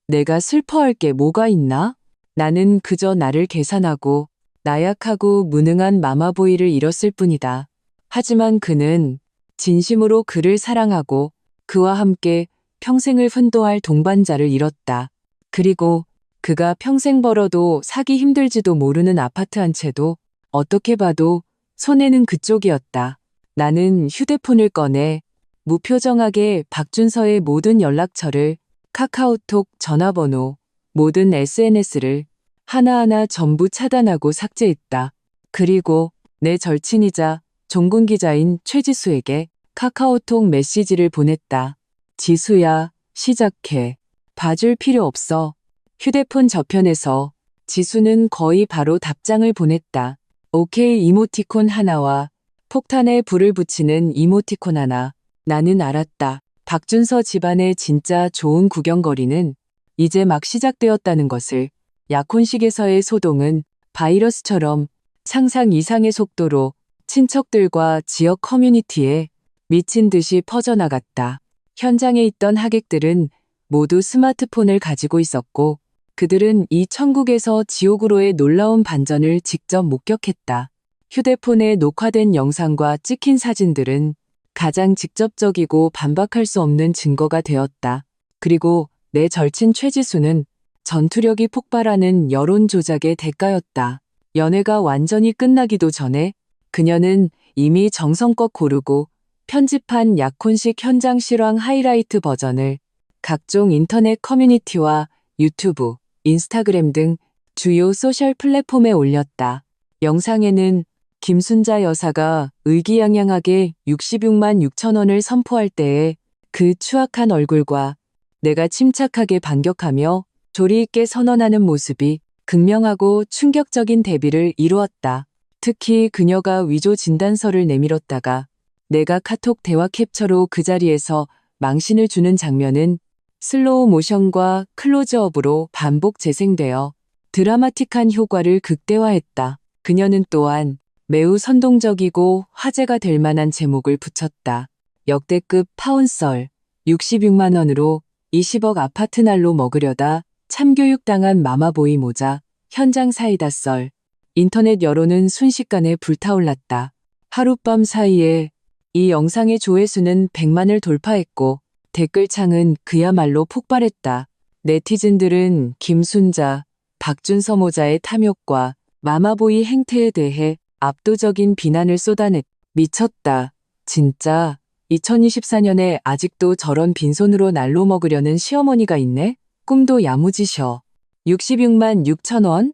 내가 슬퍼할 게 뭐가 있나? 나는 그저 나를 계산하고 나약하고 무능한 마마보이를 잃었을 뿐이다. 하지만 그는 진심으로 그를 사랑하고 그와 함께 평생을奮斗할 동반자를 잃었다. 그리고 그가 평생 벌어도 사기 힘들지도 모르는 아파트 한 채도 어떻게 봐도 손해는 그쪽이었다. 나는 휴대폰을 꺼내 무표정하게 박준서의 모든 연락처를 카카오톡, 전화번호, 모든 SNS를 하나하나 전부 차단하고 삭제했다. 그리고 내 절친이자 종군 기자인 최지수에게 카카오톡 메시지를 보냈다. 지수야, 시작해. 봐줄 필요 없어. 휴대폰 저편에서 지수는 거의 바로 답장을 보냈다. 오케이 이모티콘 하나와 폭탄에 불을 붙이는 이모티콘 하나. 나는 알았다. 박준서 집안의 진짜 좋은 구경거리는 이제 막 시작되었다는 것을. 약혼식에서의 소동은 바이러스처럼 상상 이상의 속도로 친척들과 지역 커뮤니티에 미친 듯이 퍼져나갔다. 현장에 있던 하객들은 모두 스마트폰을 가지고 있었고 그들은 이 천국에서 지옥으로의 놀라운 반전을 직접 목격했다. 휴대폰에 녹화된 영상과 찍힌 사진들은 가장 직접적이고 반박할 수 없는 증거가 되었다. 그리고 내 절친 최지수는 전투력이 폭발하는 여론 조작의 대가였다. 연애가 완전히 끝나기도 전에 그녀는 이미 정성껏 고르고 편집한 약혼식 현장 실황 하이라이트 버전을 각종 인터넷 커뮤니티와 유튜브, 인스타그램 등 주요 소셜 플랫폼에 올렸다. 영상에는 김순자 여사가 의기양양하게 66만 6천 원을 선포할 때의 그 추악한 얼굴과 내가 침착하게 반격하며 조리 있게 선언하는 모습이 극명하고 충격적인 대비를 이루었다. 특히 그녀가 위조 진단서를 내밀었다가 내가 카톡 대화 캡처로 그 자리에서 망신을 주는 장면은 슬로우 모션과 클로즈업으로 반복 재생되어 드라마틱한 효과를 극대화했다. 그녀는 또한 매우 선동적이고 화제가 될 만한 제목을 붙였다. 역대급 파운썰 66만 원으로 20억 아파트 날로 먹으려다 참교육당한 마마보이 모자 현장 사이다 썰. 인터넷 여론은 순식간에 불타올랐다. 하룻밤 사이에 이 영상의 조회수는 100만을 돌파했고 댓글창은 그야말로 폭발했다. 네티즌들은 김순자, 박준서 모자의 탐욕과 마마보이 행태에 대해 압도적인 비난을 쏟아냈. 미쳤다. 진짜 2024년에 아직도 저런 빈손으로 날로 먹으려는 시어머니가 있네? 꿈도 야무지셔. 66만 6천 원?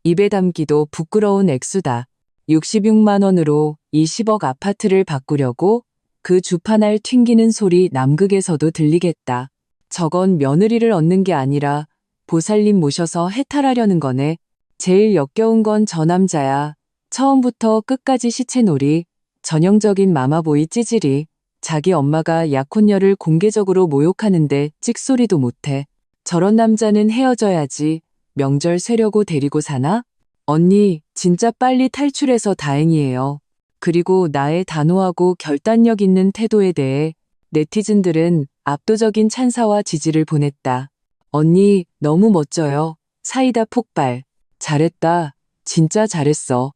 입에 담기도 부끄러운 액수다. 66만 원으로 20억 아파트를 바꾸려고 그 주판알 튕기는 소리 남극에서도 들리겠다. 저건 며느리를 얻는 게 아니라 보살님 모셔서 해탈하려는 거네. 제일 역겨운 건 저 남자야. 처음부터 끝까지 시체놀이, 전형적인 마마보이 찌질이, 자기 엄마가 약혼녀를 공개적으로 모욕하는데 찍소리도 못해. 저런 남자는 헤어져야지. 명절 세려고 데리고 사나? 언니, 진짜 빨리 탈출해서 다행이에요. 그리고 나의 단호하고 결단력 있는 태도에 대해 네티즌들은 압도적인 찬사와 지지를 보냈다. 언니, 너무 멋져요. 사이다 폭발. 잘했다. 진짜 잘했어.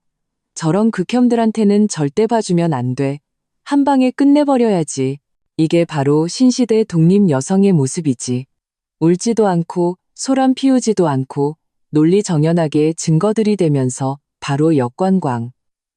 저런 극혐들한테는 절대 봐주면 안 돼. 한 방에 끝내버려야지. 이게 바로 신시대 독립 여성의 모습이지. 울지도 않고 소란 피우지도 않고 논리정연하게 증거들이 되면서 바로 역관광.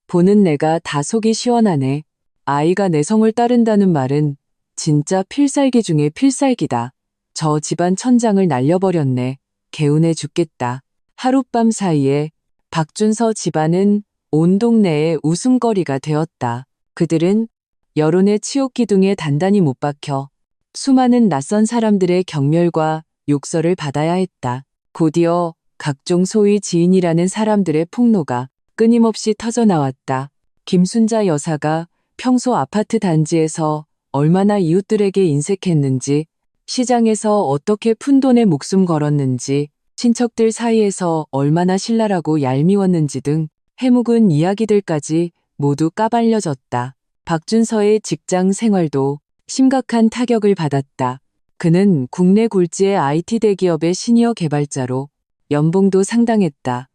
보는 내가 다 속이 시원하네. 아이가 내성을 따른다는 말은 진짜 필살기 중에 필살기다. 저 집안 천장을 날려버렸네. 개운해 죽겠다. 하룻밤 사이에 박준서 집안은 온 동네의 웃음거리가 되었다. 그들은 여론의 치욕기둥에 단단히 못 박혀 수많은 낯선 사람들의 경멸과 욕설을 받아야 했다. 곧이어 각종 소위 지인이라는 사람들의 폭로가 끊임없이 터져나왔다. 김순자 여사가 평소 아파트 단지에서 얼마나 이웃들에게 인색했는지, 시장에서 어떻게 푼돈에 목숨 걸었는지, 친척들 사이에서 얼마나 신랄하고 얄미웠는지 등 해묵은 이야기들까지 모두 까발려졌다. 박준서의 직장 생활도 심각한 타격을 받았다. 그는 국내 굴지의 IT 대기업의 시니어 개발자로 연봉도 상당했다.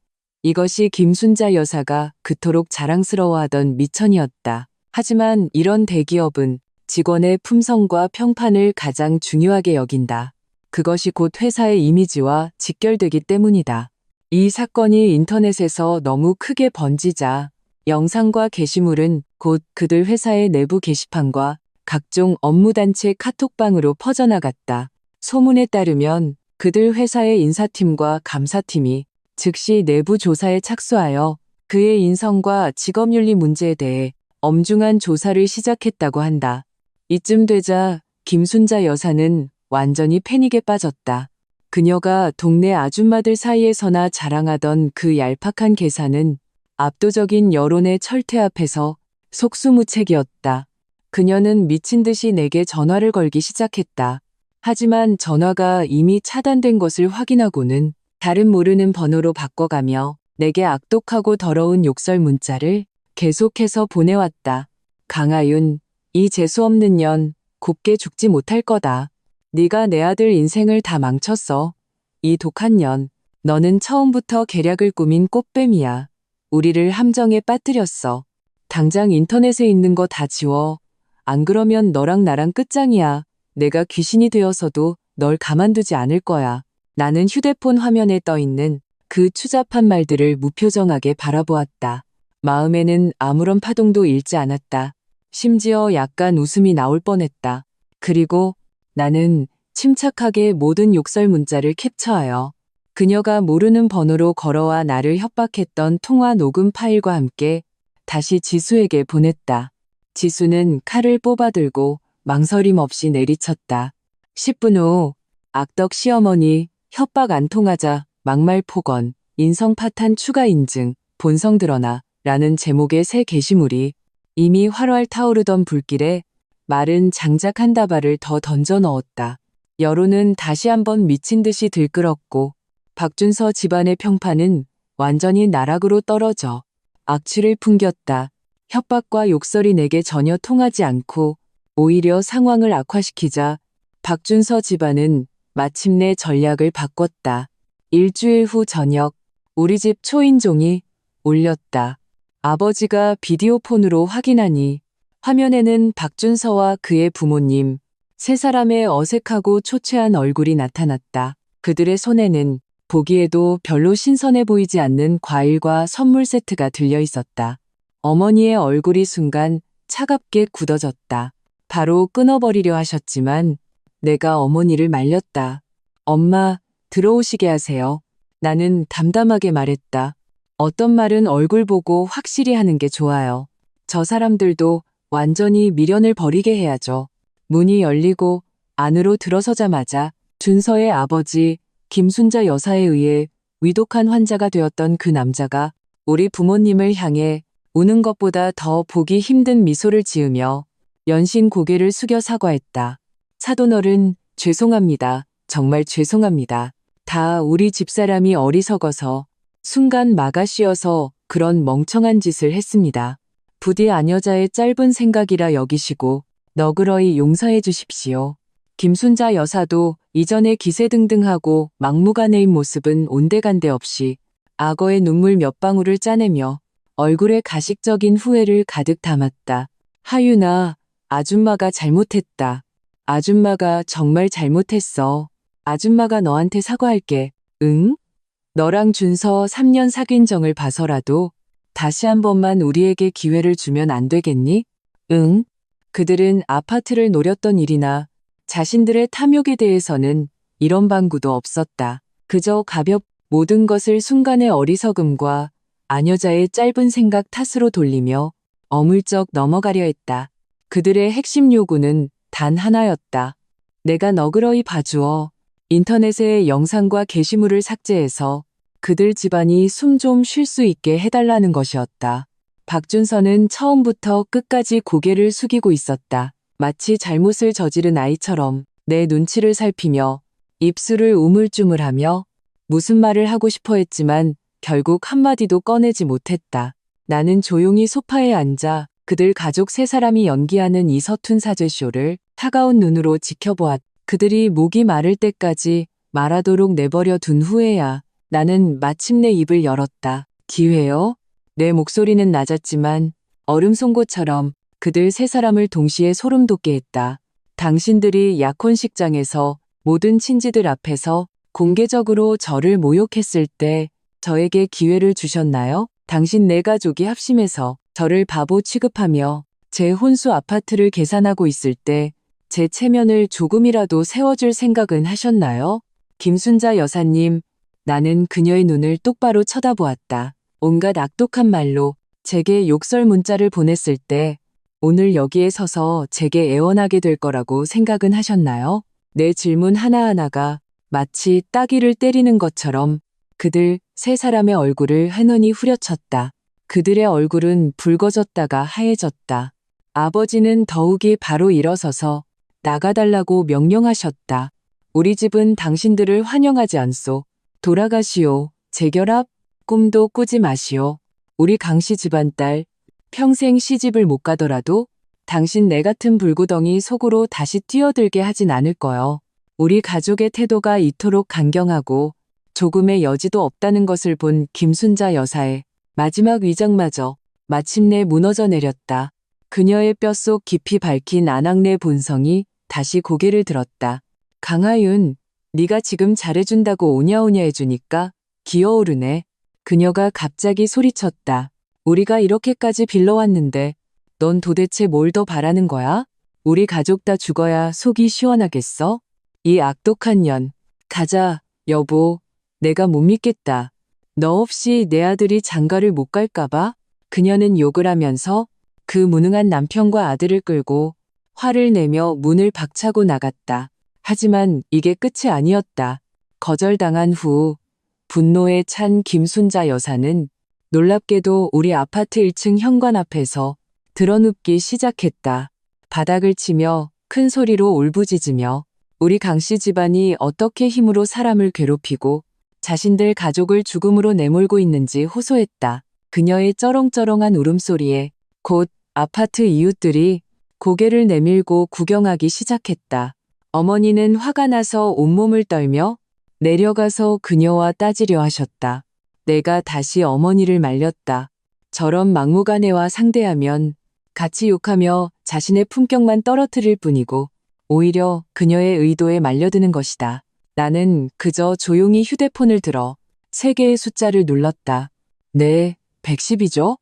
이것이 김순자 여사가 그토록 자랑스러워하던 미천이었다. 하지만 이런 대기업은 직원의 품성과 평판을 가장 중요하게 여긴다. 그것이 곧 회사의 이미지와 직결되기 때문이다. 이 사건이 인터넷에서 너무 크게 번지자 영상과 게시물은 곧 그들 회사의 내부 게시판과 각종 업무단체 카톡방으로 퍼져나갔다. 소문에 따르면 그들 회사의 인사팀과 감사팀이 즉시 내부 조사에 착수하여 그의 인성과 직업윤리 문제에 대해 엄중한 조사를 시작했다고 한다. 이쯤 되자 김순자 여사는 완전히 패닉에 빠졌다. 그녀가 동네 아줌마들 사이에서나 자랑하던 그 얄팍한 계산은 압도적인 여론의 철퇴 앞에서 속수무책이었다. 그녀는 미친 듯이 내게 전화를 걸기 시작했다. 하지만 전화가 이미 차단된 것을 확인하고는 다른 모르는 번호로 바꿔가며 내게 악독하고 더러운 욕설 문자를 계속해서 보내왔다. 강하윤, 이 재수없는 년, 곱게 죽지 못할 거다. 네가 내 아들 인생을 다 망쳤어. 이 독한 년. 너는 처음부터 계략을 꾸민 꽃뱀이야. 우리를 함정에 빠뜨렸어. 당장 인터넷에 있는 거 다 지워. 안 그러면 너랑 나랑 끝장이야. 내가 귀신이 되어서도 널 가만두지 않을 거야. 나는 휴대폰 화면에 떠 있는 그 추잡한 말들을 무표정하게 바라보았다. 마음에는 아무런 파동도 일지 않았다. 심지어 약간 웃음이 나올 뻔했다. 그리고 나는 침착하게 모든 욕설 문자를 캡처하여 그녀가 모르는 번호로 걸어와 나를 협박했던 통화 녹음 파일과 함께 다시 지수에게 보냈다. 지수는 칼을 뽑아들고 망설임 없이 내리쳤다. 10분 후 악덕 시어머니 협박 안 통하자 막말 폭언 인성 파탄 추가 인증 본성 드러나 라는 제목의 새 게시물이 이미 활활 타오르던 불길에 마른 장작 한 다발을 더 던져 넣었다. 여론은 다시 한번 미친 듯이 들끓었고 박준서 집안의 평판은 완전히 나락으로 떨어져 악취를 풍겼다. 협박과 욕설이 내게 전혀 통하지 않고 오히려 상황을 악화시키자 박준서 집안은 마침내 전략을 바꿨다. 일주일 후 저녁 우리 집 초인종이 울렸다. 아버지가 비디오폰으로 확인하니 화면에는 박준서와 그의 부모님, 세 사람의 어색하고 초췌한 얼굴이 나타났다. 그들의 손에는 보기에도 별로 신선해 보이지 않는 과일과 선물 세트가 들려 있었다. 어머니의 얼굴이 순간 차갑게 굳어졌다. 바로 끊어버리려 하셨지만 내가 어머니를 말렸다. 엄마, 들어오시게 하세요. 나는 담담하게 말했다. 어떤 말은 얼굴 보고 확실히 하는 게 좋아요. 저 사람들도 완전히 미련을 버리게 해야죠. 문이 열리고 안으로 들어서자마자 준서의 아버지 김순자 여사에 의해 위독한 환자가 되었던 그 남자가 우리 부모님을 향해 우는 것보다 더 보기 힘든 미소를 지으며 연신 고개를 숙여 사과했다. 사돈어른, 죄송합니다. 정말 죄송합니다. 다 우리 집사람이 어리석어서 순간 마가씨여서 그런 멍청한 짓을 했습니다. 부디 아녀자의 짧은 생각이라 여기시고 너그러이 용서해 주십시오. 김순자 여사도 이전에 기세등등하고 막무가내인 모습은 온데간데 없이 악어의 눈물 몇 방울을 짜내며 얼굴에 가식적인 후회를 가득 담았다. 하윤아, 아줌마가 잘못했다. 아줌마가 정말 잘못했어. 아줌마가 너한테 사과할게. 응? 너랑 준서 3년 사귄 정을 봐서라도 다시 한 번만 우리에게 기회를 주면 안 되겠니? 응? 그들은 아파트를 노렸던 일이나 자신들의 탐욕에 대해서는 이런 방구도 없었다. 그저 모든 것을 순간의 어리석음과 아녀자의 짧은 생각 탓으로 돌리며 어물쩍 넘어가려 했다. 그들의 핵심 요구는 단 하나였다. 내가 너그러이 봐주어 인터넷에 영상과 게시물을 삭제해서 그들 집안이 숨 좀 쉴 수 있게 해달라는 것이었다. 박준서는 처음부터 끝까지 고개를 숙이고 있었다. 마치 잘못을 저지른 아이처럼 내 눈치를 살피며 입술을 우물쭈물하며 무슨 말을 하고 싶어 했지만 결국 한마디도 꺼내지 못했다. 나는 조용히 소파에 앉아 그들 가족 세 사람이 연기하는 이 서툰 사제쇼를 차가운 눈으로 지켜보았다. 그들이 목이 마를 때까지 말하도록 내버려 둔 후에야 나는 마침내 입을 열었다. 기회요? 내 목소리는 낮았지만 얼음 송곳처럼 그들 세 사람을 동시에 소름 돋게 했다. 당신들이 약혼식장에서 모든 친지들 앞에서 공개적으로 저를 모욕했을 때 저에게 기회를 주셨나요? 당신 네 가족이 합심해서 저를 바보 취급하며 제 혼수 아파트를 계산하고 있을 때 제 체면을 조금이라도 세워줄 생각은 하셨나요? 김순자 여사님, 나는 그녀의 눈을 똑바로 쳐다보았다. 온갖 악독한 말로 제게 욕설 문자를 보냈을 때 오늘 여기에 서서 제게 애원하게 될 거라고 생각은 하셨나요? 내 질문 하나하나가 마치 따귀를 때리는 것처럼 그들 세 사람의 얼굴을 환원히 후려쳤다. 그들의 얼굴은 붉어졌다가 하얘졌다. 아버지는 더욱이 바로 일어서서 나가달라고 명령하셨다. 우리 집은 당신들을 환영하지 않소. 돌아가시오. 재결합? 꿈도 꾸지 마시오. 우리 강씨 집안딸 평생 시집을 못 가더라도 당신 내 같은 불구덩이 속으로 다시 뛰어들게 하진 않을 거요. 우리 가족의 태도가 이토록 강경하고 조금의 여지도 없다는 것을 본 김순자 여사의 마지막 위장마저 마침내 무너져 내렸다. 그녀의 뼛속 깊이 밝힌 안악내 본성이 다시 고개를 들었다. 강하윤, 네가 지금 잘해준다고 오냐오냐 해주니까 기어오르네. 그녀가 갑자기 소리쳤다. 우리가 이렇게까지 빌러왔는데 넌 도대체 뭘 더 바라는 거야? 우리 가족 다 죽어야 속이 시원하겠어? 이 악독한 년. 가자, 여보. 내가 못 믿겠다. 너 없이 내 아들이 장가를 못 갈까봐? 그녀는 욕을 하면서 그 무능한 남편과 아들을 끌고 화를 내며 문을 박차고 나갔다. 하지만 이게 끝이 아니었다. 거절당한 후 분노에 찬 김순자 여사는 놀랍게도 우리 아파트 1층 현관 앞에서 드러눕기 시작했다. 바닥을 치며 큰 소리로 울부짖으며 우리 강씨 집안이 어떻게 힘으로 사람을 괴롭히고 자신들 가족을 죽음으로 내몰고 있는지 호소했다. 그녀의 쩌렁쩌렁한 울음소리에 곧 아파트 이웃들이 고개를 내밀고 구경하기 시작했다. 어머니는 화가 나서 온몸을 떨며 내려가서 그녀와 따지려 하셨다. 내가 다시 어머니를 말렸다. 저런 막무가내와 상대하면 같이 욕하며 자신의 품격만 떨어뜨릴 뿐이고 오히려 그녀의 의도에 말려드는 것이다. 나는 그저 조용히 휴대폰을 들어 3개의 숫자를 눌렀다. 네, 110이죠?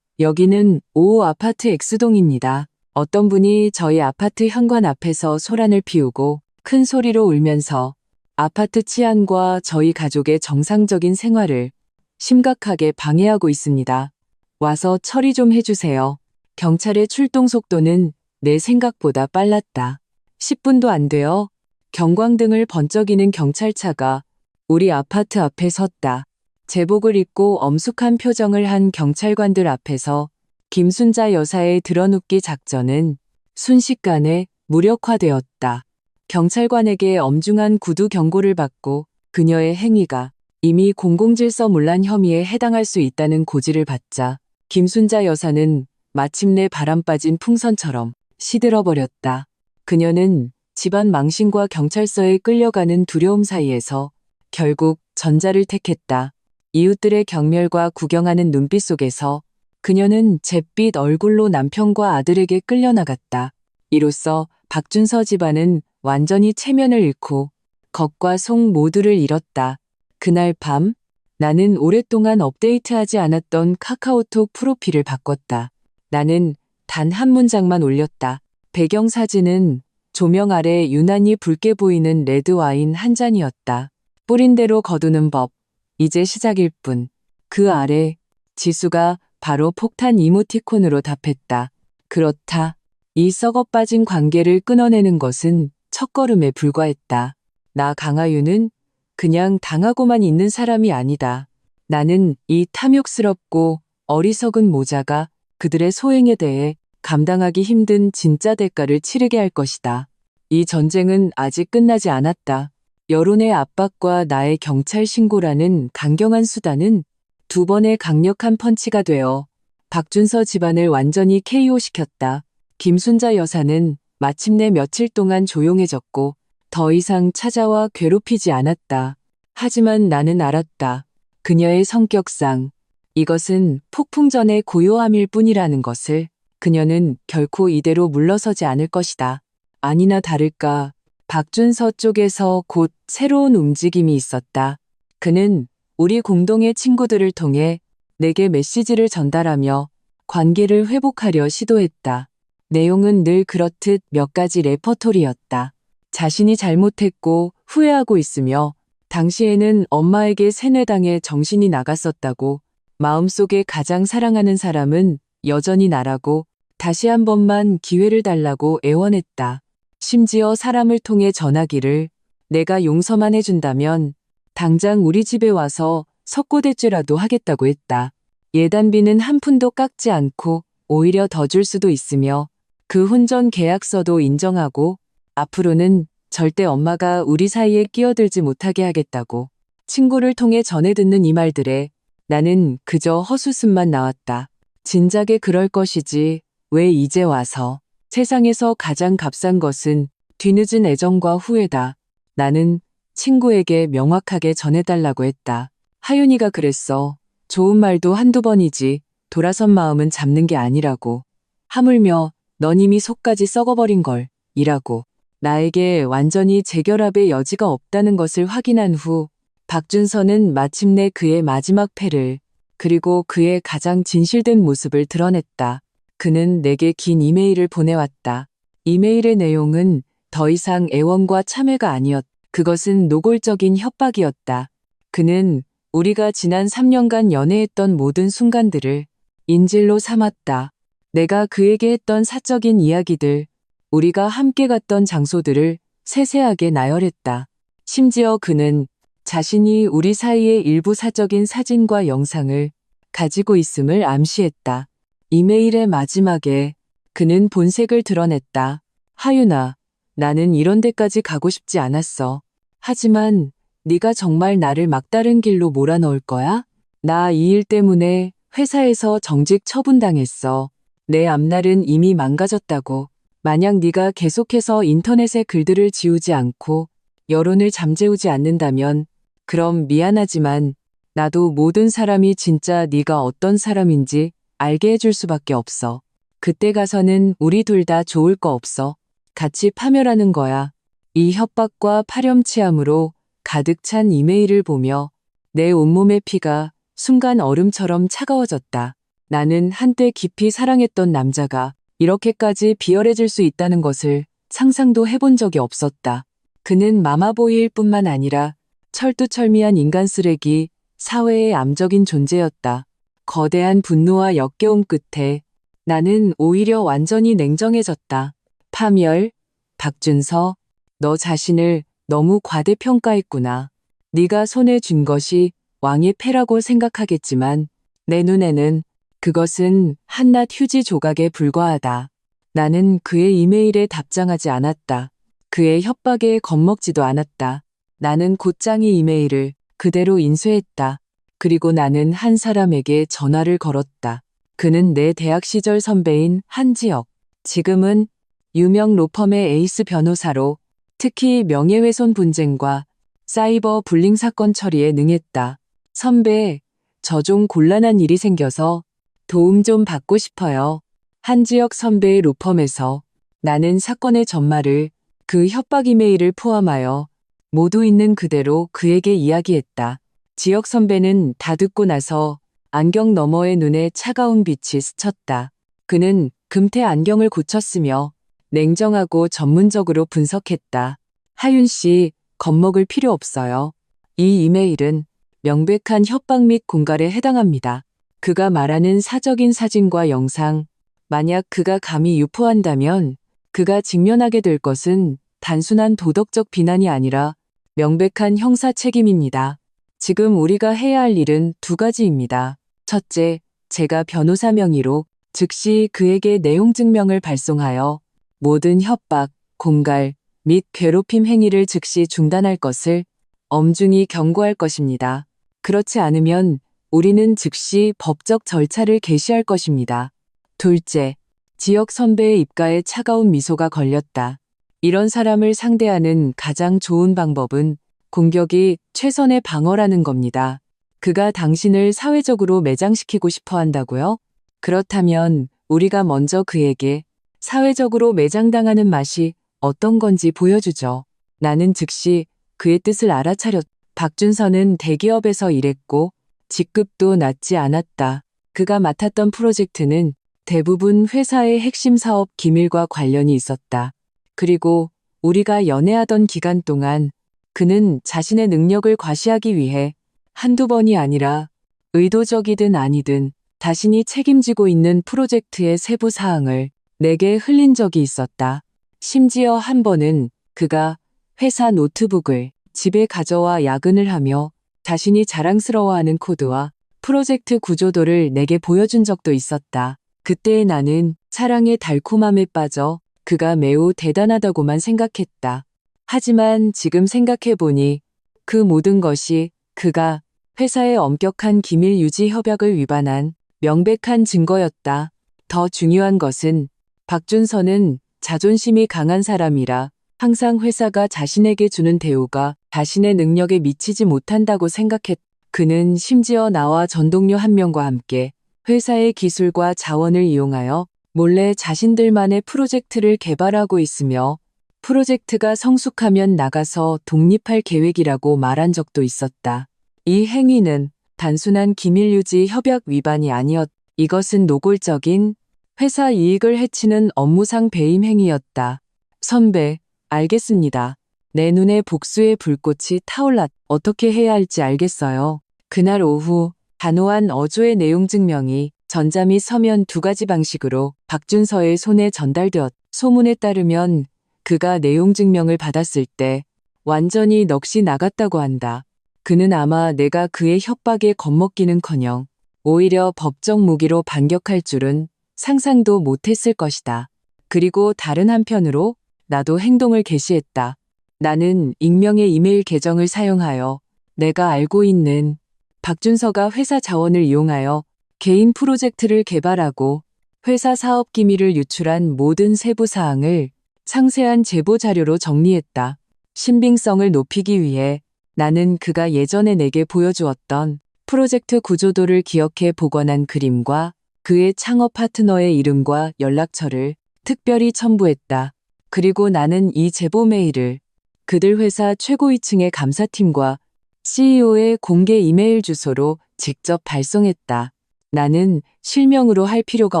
여기는 5호 아파트 X동입니다. 어떤 분이 저희 아파트 현관 앞에서 소란을 피우고 큰 소리로 울면서 아파트 치안과 저희 가족의 정상적인 생활을 심각하게 방해하고 있습니다. 와서 처리 좀 해주세요. 경찰의 출동 속도는 내 생각보다 빨랐다. 10분도 안 되어 경광등을 번쩍이는 경찰차가 우리 아파트 앞에 섰다. 제복을 입고 엄숙한 표정을 한 경찰관들 앞에서 김순자 여사의 드러눕기 작전은 순식간에 무력화되었다. 경찰관에게 엄중한 구두 경고를 받고 그녀의 행위가 이미 공공질서문란 혐의에 해당할 수 있다는 고지를 받자 김순자 여사는 마침내 바람 빠진 풍선처럼 시들어버렸다. 그녀는 집안 망신과 경찰서에 끌려가는 두려움 사이에서 결국 전자를 택했다. 이웃들의 경멸과 구경하는 눈빛 속에서 그녀는 잿빛 얼굴로 남편과 아들에게 끌려나갔다. 이로써 박준서 집안은 완전히 체면을 잃고 겉과 속 모두를 잃었다. 그날 밤 나는 오랫동안 업데이트하지 않았던 카카오톡 프로필을 바꿨다. 나는 단 한 문장만 올렸다. 배경사진은 조명 아래 유난히 붉게 보이는 레드와인 한 잔이었다. 뿌린 대로 거두는 법. 이제 시작일 뿐. 그 아래 지수가 바로 폭탄 이모티콘으로 답했다. 그렇다. 이 썩어 빠진 관계를 끊어내는 것은 첫걸음에 불과했다. 나 강하윤은 그냥 당하고만 있는 사람이 아니다. 나는 이 탐욕스럽고 어리석은 모자가 그들의 소행에 대해 감당하기 힘든 진짜 대가를 치르게 할 것이다. 이 전쟁은 아직 끝나지 않았다. 여론의 압박과 나의 경찰 신고라는 강경한 수단은 2번의 강력한 펀치가 되어 박준서 집안을 완전히 KO시켰다. 김순자 여사는 마침내 며칠 동안 조용해졌고 더 이상 찾아와 괴롭히지 않았다. 하지만 나는 알았다. 그녀의 성격상 이것은 폭풍전의 고요함일 뿐이라는 것을. 그녀는 결코 이대로 물러서지 않을 것이다. 아니나 다를까 박준서 쪽에서 곧 새로운 움직임이 있었다. 그는 우리 공동의 친구들을 통해 내게 메시지를 전달하며 관계를 회복하려 시도했다. 내용은 늘 그렇듯 몇 가지 레퍼토리였다. 자신이 잘못했고 후회하고 있으며 당시에는 엄마에게 세뇌당해 정신이 나갔었다고, 마음속에 가장 사랑하는 사람은 여전히 나라고, 다시 한 번만 기회를 달라고 애원했다. 심지어 사람을 통해 전하기를 내가 용서만 해준다면 당장 우리 집에 와서 석고대죄라도 하겠다고 했다. 예단비는 한 푼도 깎지 않고 오히려 더 줄 수도 있으며 그 혼전 계약서도 인정하고 앞으로는 절대 엄마가 우리 사이에 끼어들지 못하게 하겠다고. 친구를 통해 전해 듣는 이 말들에 나는 그저 헛웃음만 나왔다. 진작에 그럴 것이지 왜 이제 와서. 세상에서 가장 값싼 것은 뒤늦은 애정과 후회다. 나는 친구에게 명확하게 전해달라고 했다. 하윤이가 그랬어. 좋은 말도 한두 번이지 돌아선 마음은 잡는 게 아니라고. 하물며 넌 이미 속까지 썩어버린 걸 이라고. 나에게 완전히 재결합의 여지가 없다는 것을 확인한 후 박준서는 마침내 그의 마지막 패를 그리고 그의 가장 진실된 모습을 드러냈다. 그는 내게 긴 이메일을 보내왔다. 이메일의 내용은 더 이상 애원과 참회가 아니었다. 그것은 노골적인 협박이었다. 그는 우리가 지난 3년간 연애했던 모든 순간들을 인질로 삼았다. 내가 그에게 했던 사적인 이야기들, 우리가 함께 갔던 장소들을 세세하게 나열했다. 심지어 그는 자신이 우리 사이의 일부 사적인 사진과 영상을 가지고 있음을 암시했다. 이메일의 마지막에 그는 본색을 드러냈다. 하윤아, 나는 이런 데까지 가고 싶지 않았어. 하지만 네가 정말 나를 막다른 길로 몰아넣을 거야? 나 이 일 때문에 회사에서 정직 처분당했어. 내 앞날은 이미 망가졌다고. 만약 네가 계속해서 인터넷에 글들을 지우지 않고 여론을 잠재우지 않는다면 그럼 미안하지만 나도 모든 사람이 진짜 네가 어떤 사람인지 알게 해줄 수밖에 없어. 그때 가서는 우리 둘 다 좋을 거 없어. 같이 파멸하는 거야. 이 협박과 파렴치함으로 가득 찬 이메일을 보며 내 온몸의 피가 순간 얼음처럼 차가워졌다. 나는 한때 깊이 사랑했던 남자가 이렇게까지 비열해질 수 있다는 것을 상상도 해본 적이 없었다. 그는 마마보이일 뿐만 아니라 철두철미한 인간 쓰레기, 사회의 암적인 존재였다. 거대한 분노와 역겨움 끝에 나는 오히려 완전히 냉정해졌다. 파멸, 박준서, 너 자신을 너무 과대평가했구나. 네가 손에 쥔 것이 왕의 패라고 생각하겠지만 내 눈에는 그것은 한낱 휴지 조각에 불과하다. 나는 그의 이메일에 답장하지 않았다. 그의 협박에 겁먹지도 않았다. 나는 곧장 이 이메일을 그대로 인쇄했다. 그리고 나는 한 사람에게 전화를 걸었다. 그는 내 대학 시절 선배인 한지혁. 지금은 유명 로펌의 에이스 변호사로 특히 명예훼손 분쟁과 사이버 불링 사건 처리에 능했다. 선배, 저 좀 곤란한 일이 생겨서 도움 좀 받고 싶어요. 한지혁 선배의 로펌에서 나는 사건의 전말을 그 협박 이메일을 포함하여 모두 있는 그대로 그에게 이야기했다. 지혁 선배는 다 듣고 나서 안경 너머의 눈에 차가운 빛이 스쳤다. 그는 금태 안경을 고쳤으며 냉정하고 전문적으로 분석했다. 하윤 씨, 겁먹을 필요 없어요. 이 이메일은 명백한 협박 및 공갈에 해당합니다. 그가 말하는 사적인 사진과 영상, 만약 그가 감히 유포한다면 그가 직면하게 될 것은 단순한 도덕적 비난이 아니라 명백한 형사 책임입니다. 지금 우리가 해야 할 일은 두 가지입니다. 첫째, 제가 변호사 명의로 즉시 그에게 내용 증명을 발송하여 모든 협박, 공갈 및 괴롭힘 행위를 즉시 중단할 것을 엄중히 경고할 것입니다. 그렇지 않으면 우리는 즉시 법적 절차를 개시할 것입니다. 둘째, 지역 선배의 입가에 차가운 미소가 걸렸다. 이런 사람을 상대하는 가장 좋은 방법은 공격이 최선의 방어라는 겁니다. 그가 당신을 사회적으로 매장시키고 싶어 한다고요? 그렇다면 우리가 먼저 그에게 사회적으로 매장당하는 맛이 어떤 건지 보여주죠. 나는 즉시 그의 뜻을 알아차렸다. 박준서는 대기업에서 일했고 직급도 낮지 않았다. 그가 맡았던 프로젝트는 대부분 회사의 핵심 사업 기밀과 관련이 있었다. 그리고 우리가 연애하던 기간 동안 그는 자신의 능력을 과시하기 위해 한두 번이 아니라 의도적이든 아니든 자신이 책임지고 있는 프로젝트의 세부 사항을 내게 흘린 적이 있었다. 심지어 한 번은 그가 회사 노트북을 집에 가져와 야근을 하며 자신이 자랑스러워하는 코드와 프로젝트 구조도를 내게 보여준 적도 있었다. 그때 나는 사랑의 달콤함에 빠져 그가 매우 대단하다고만 생각했다. 하지만 지금 생각해보니 그 모든 것이 그가 회사의 엄격한 기밀 유지 협약을 위반한 명백한 증거였다. 더 중요한 것은 박준서는 자존심이 강한 사람이라 항상 회사가 자신에게 주는 대우가 자신의 능력에 미치지 못한다고 생각했다. 그는 심지어 나와 전동료 한 명과 함께 회사의 기술과 자원을 이용하여 몰래 자신들만의 프로젝트를 개발하고 있으며 프로젝트가 성숙하면 나가서 독립할 계획이라고 말한 적도 있었다. 이 행위는 단순한 기밀유지 협약 위반이 아니었다. 이것은 노골적인 회사 이익을 해치는 업무상 배임 행위였다. 선배, 알겠습니다. 내 눈에 복수의 불꽃이 타올랐다. 어떻게 해야 할지 알겠어요. 그날 오후 단호한 어조의 내용 증명이 전자 및 서면 두 가지 방식으로 박준서의 손에 전달되었다. 소문에 따르면 그가 내용 증명을 받았을 때 완전히 넋이 나갔다고 한다. 그는 아마 내가 그의 협박에 겁먹기는커녕 오히려 법적 무기로 반격할 줄은 상상도 못했을 것이다. 그리고 다른 한편으로 나도 행동을 개시했다. 나는 익명의 이메일 계정을 사용하여 내가 알고 있는 박준서가 회사 자원을 이용하여 개인 프로젝트를 개발하고 회사 사업 기밀을 유출한 모든 세부 사항을 상세한 제보 자료로 정리했다. 신빙성을 높이기 위해 나는 그가 예전에 내게 보여주었던 프로젝트 구조도를 기억해 복원한 그림과 그의 창업 파트너의 이름과 연락처를 특별히 첨부했다. 그리고 나는 이 제보 메일을 그들 회사 최고위층의 감사팀과 CEO의 공개 이메일 주소로 직접 발송했다. 나는 실명으로 할 필요가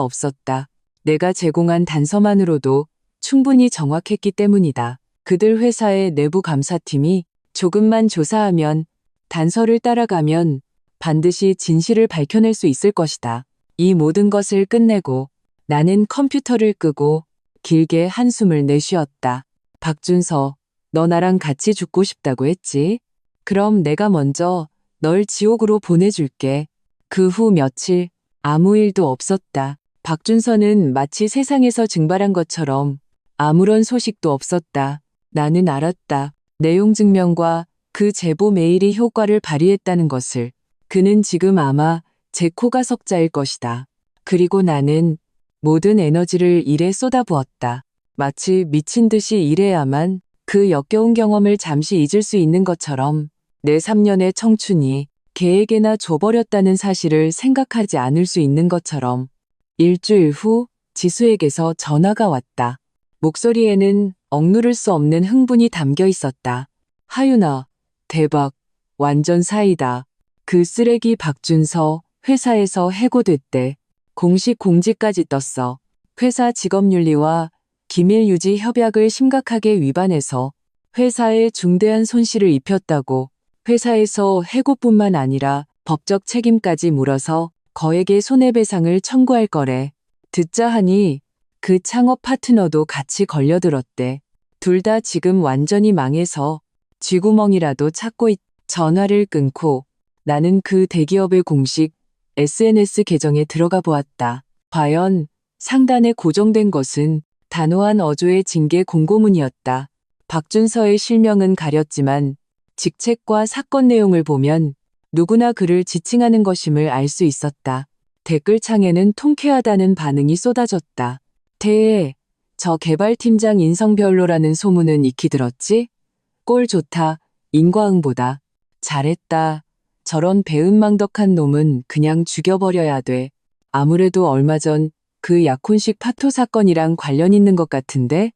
없었다. 내가 제공한 단서만으로도 충분히 정확했기 때문이다. 그들 회사의 내부 감사팀이 조금만 조사하면 단서를 따라가면 반드시 진실을 밝혀낼 수 있을 것이다. 이 모든 것을 끝내고 나는 컴퓨터를 끄고 길게 한숨을 내쉬었다. 박준서, 너 나랑 같이 죽고 싶다고 했지? 그럼 내가 먼저 널 지옥으로 보내줄게. 그 후 며칠 아무 일도 없었다. 박준서는 마치 세상에서 증발한 것처럼 아무런 소식도 없었다. 나는 알았다. 내용 증명과 그 제보 메일이 효과를 발휘했다는 것을. 그는 지금 아마 제 코가 석자일 것이다. 그리고 나는 모든 에너지를 일에 쏟아부었다. 마치 미친 듯이 일해야만 그 역겨운 경험을 잠시 잊을 수 있는 것처럼 내 3년의 청춘이 개에게나 줘버렸다는 사실을 생각하지 않을 수 있는 것처럼. 일주일 후 지수에게서 전화가 왔다. 목소리에는 억누를 수 없는 흥분이 담겨 있었다. 하윤아, 대박, 완전 사이다. 그 쓰레기 박준서 회사에서 해고됐대. 공식 공지까지 떴어. 회사 직업윤리와 기밀유지 협약을 심각하게 위반해서 회사에 중대한 손실을 입혔다고. 회사에서 해고뿐만 아니라 법적 책임까지 물어서 거액의 손해배상을 청구할 거래. 듣자 하니 그 창업 파트너도 같이 걸려들었대. 둘 다 지금 완전히 망해서 쥐구멍이라도 찾고 전화를 끊고 나는 그 대기업의 공식 SNS 계정에 들어가 보았다. 과연 상단에 고정된 것은 단호한 어조의 징계 공고문이었다. 박준서의 실명은 가렸지만 직책과 사건 내용을 보면 누구나 그를 지칭하는 것임을 알 수 있었다. 댓글창에는 통쾌하다는 반응이 쏟아졌다. 대에, 저 개발팀장 인성별로라는 소문은 익히 들었지? 꼴 좋다, 인과응보다. 잘했다. 저런 배은망덕한 놈은 그냥 죽여버려야 돼. 아무래도 얼마 전 그 약혼식 파토 사건이랑 관련 있는 것 같은데?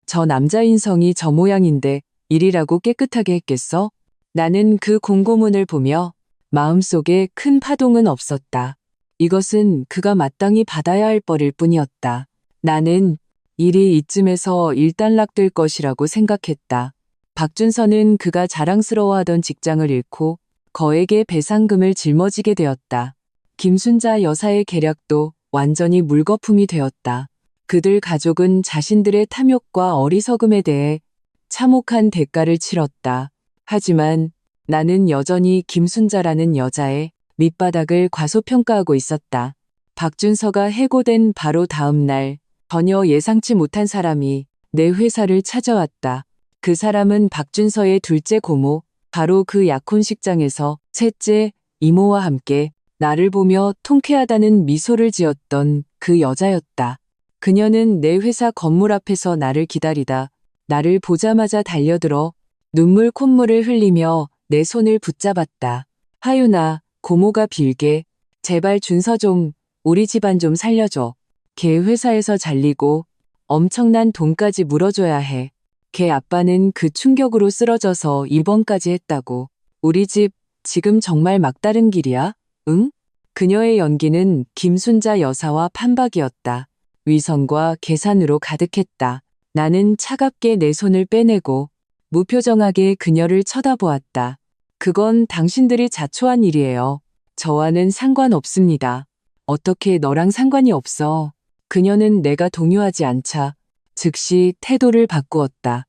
저 남자 인성이 저 모양인데 일이라고 깨끗하게 했겠어? 나는 그 공고문을 보며 마음속에 큰 파동은 없었다. 이것은 그가 마땅히 받아야 할 벌일 뿐이었다. 나는 일이 이쯤에서 일단락될 것이라고 생각했다. 박준서는 그가 자랑스러워하던 직장을 잃고 거액의 배상금을 짊어지게 되었다. 김순자 여사의 계략도 완전히 물거품이 되었다. 그들 가족은 자신들의 탐욕과 어리석음에 대해 참혹한 대가를 치렀다. 하지만 나는 여전히 김순자라는 여자의 밑바닥을 과소평가하고 있었다. 박준서가 해고된 바로 다음 날 전혀 예상치 못한 사람이 내 회사를 찾아왔다. 그 사람은 박준서의 둘째 고모, 바로 그 약혼식장에서 셋째 이모와 함께 나를 보며 통쾌하다는 미소를 지었던 그 여자였다. 그녀는 내 회사 건물 앞에서 나를 기다리다 나를 보자마자 달려들어 눈물 콧물을 흘리며 내 손을 붙잡았다. 하윤아, 고모가 빌게. 제발 준서 좀, 우리 집안 좀 살려줘. 걔 회사에서 잘리고 엄청난 돈까지 물어줘야 해. 걔 아빠는 그 충격으로 쓰러져서 입원까지 했다고. 우리 집 지금 정말 막다른 길이야? 응? 그녀의 연기는 김순자 여사와 판박이었다. 위선과 계산으로 가득했다. 나는 차갑게 내 손을 빼내고 무표정하게 그녀를 쳐다보았다. 그건 당신들이 자초한 일이에요. 저와는 상관없습니다. 어떻게 너랑 상관이 없어. 그녀는 내가 동요하지 않자 즉시 태도를 바꾸었다.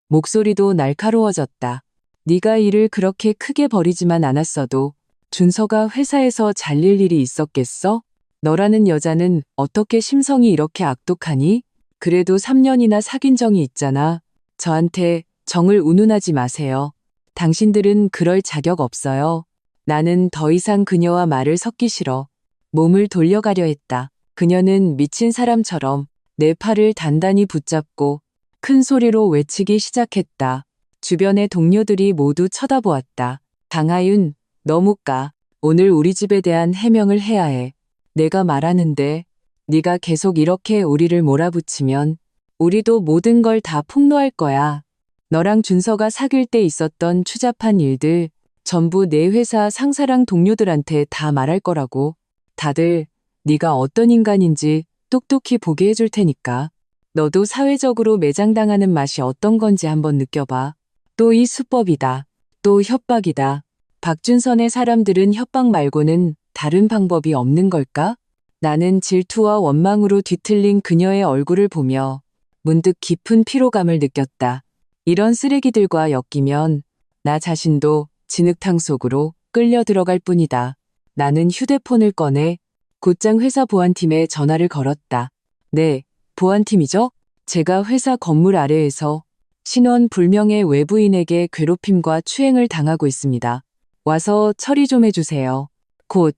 목소리도 날카로워졌다. 네가 일을 그렇게 크게 벌이지만 않았어도 준서가 회사에서 잘릴 일이 있었겠어? 너라는 여자는 어떻게 심성이 이렇게 악독하니? 그래도 3년이나 사귄 정이 있잖아. 저한테 정을 운운하지 마세요. 당신들은 그럴 자격 없어요. 나는 더 이상 그녀와 말을 섞기 싫어. 몸을 돌려가려 했다. 그녀는 미친 사람처럼 내 팔을 단단히 붙잡고 큰 소리로 외치기 시작했다. 주변의 동료들이 모두 쳐다보았다. 강하윤, 너 못 가. 오늘 우리 집에 대한 해명을 해야 해. 내가 말하는데 네가 계속 이렇게 우리를 몰아붙이면 우리도 모든 걸 다 폭로할 거야. 너랑 준서가 사귈 때 있었던 추잡한 일들 전부 내 회사 상사랑 동료들한테 다 말할 거라고. 다들 네가 어떤 인간인지 똑똑히 보게 해줄 테니까. 너도 사회적으로 매장당하는 맛이 어떤 건지 한번 느껴봐. 또 이 수법이다. 또 협박이다. 박준선의 사람들은 협박 말고는 다른 방법이 없는 걸까? 나는 질투와 원망으로 뒤틀린 그녀의 얼굴을 보며 문득 깊은 피로감을 느꼈다. 이런 쓰레기들과 엮이면 나 자신도 진흙탕 속으로 끌려 들어갈 뿐이다. 나는 휴대폰을 꺼내 곧장 회사 보안팀에 전화를 걸었다. 네, 보안팀이죠? 제가 회사 건물 아래에서 신원 불명의 외부인에게 괴롭힘과 추행을 당하고 있습니다. 와서 처리 좀 해주세요. 곧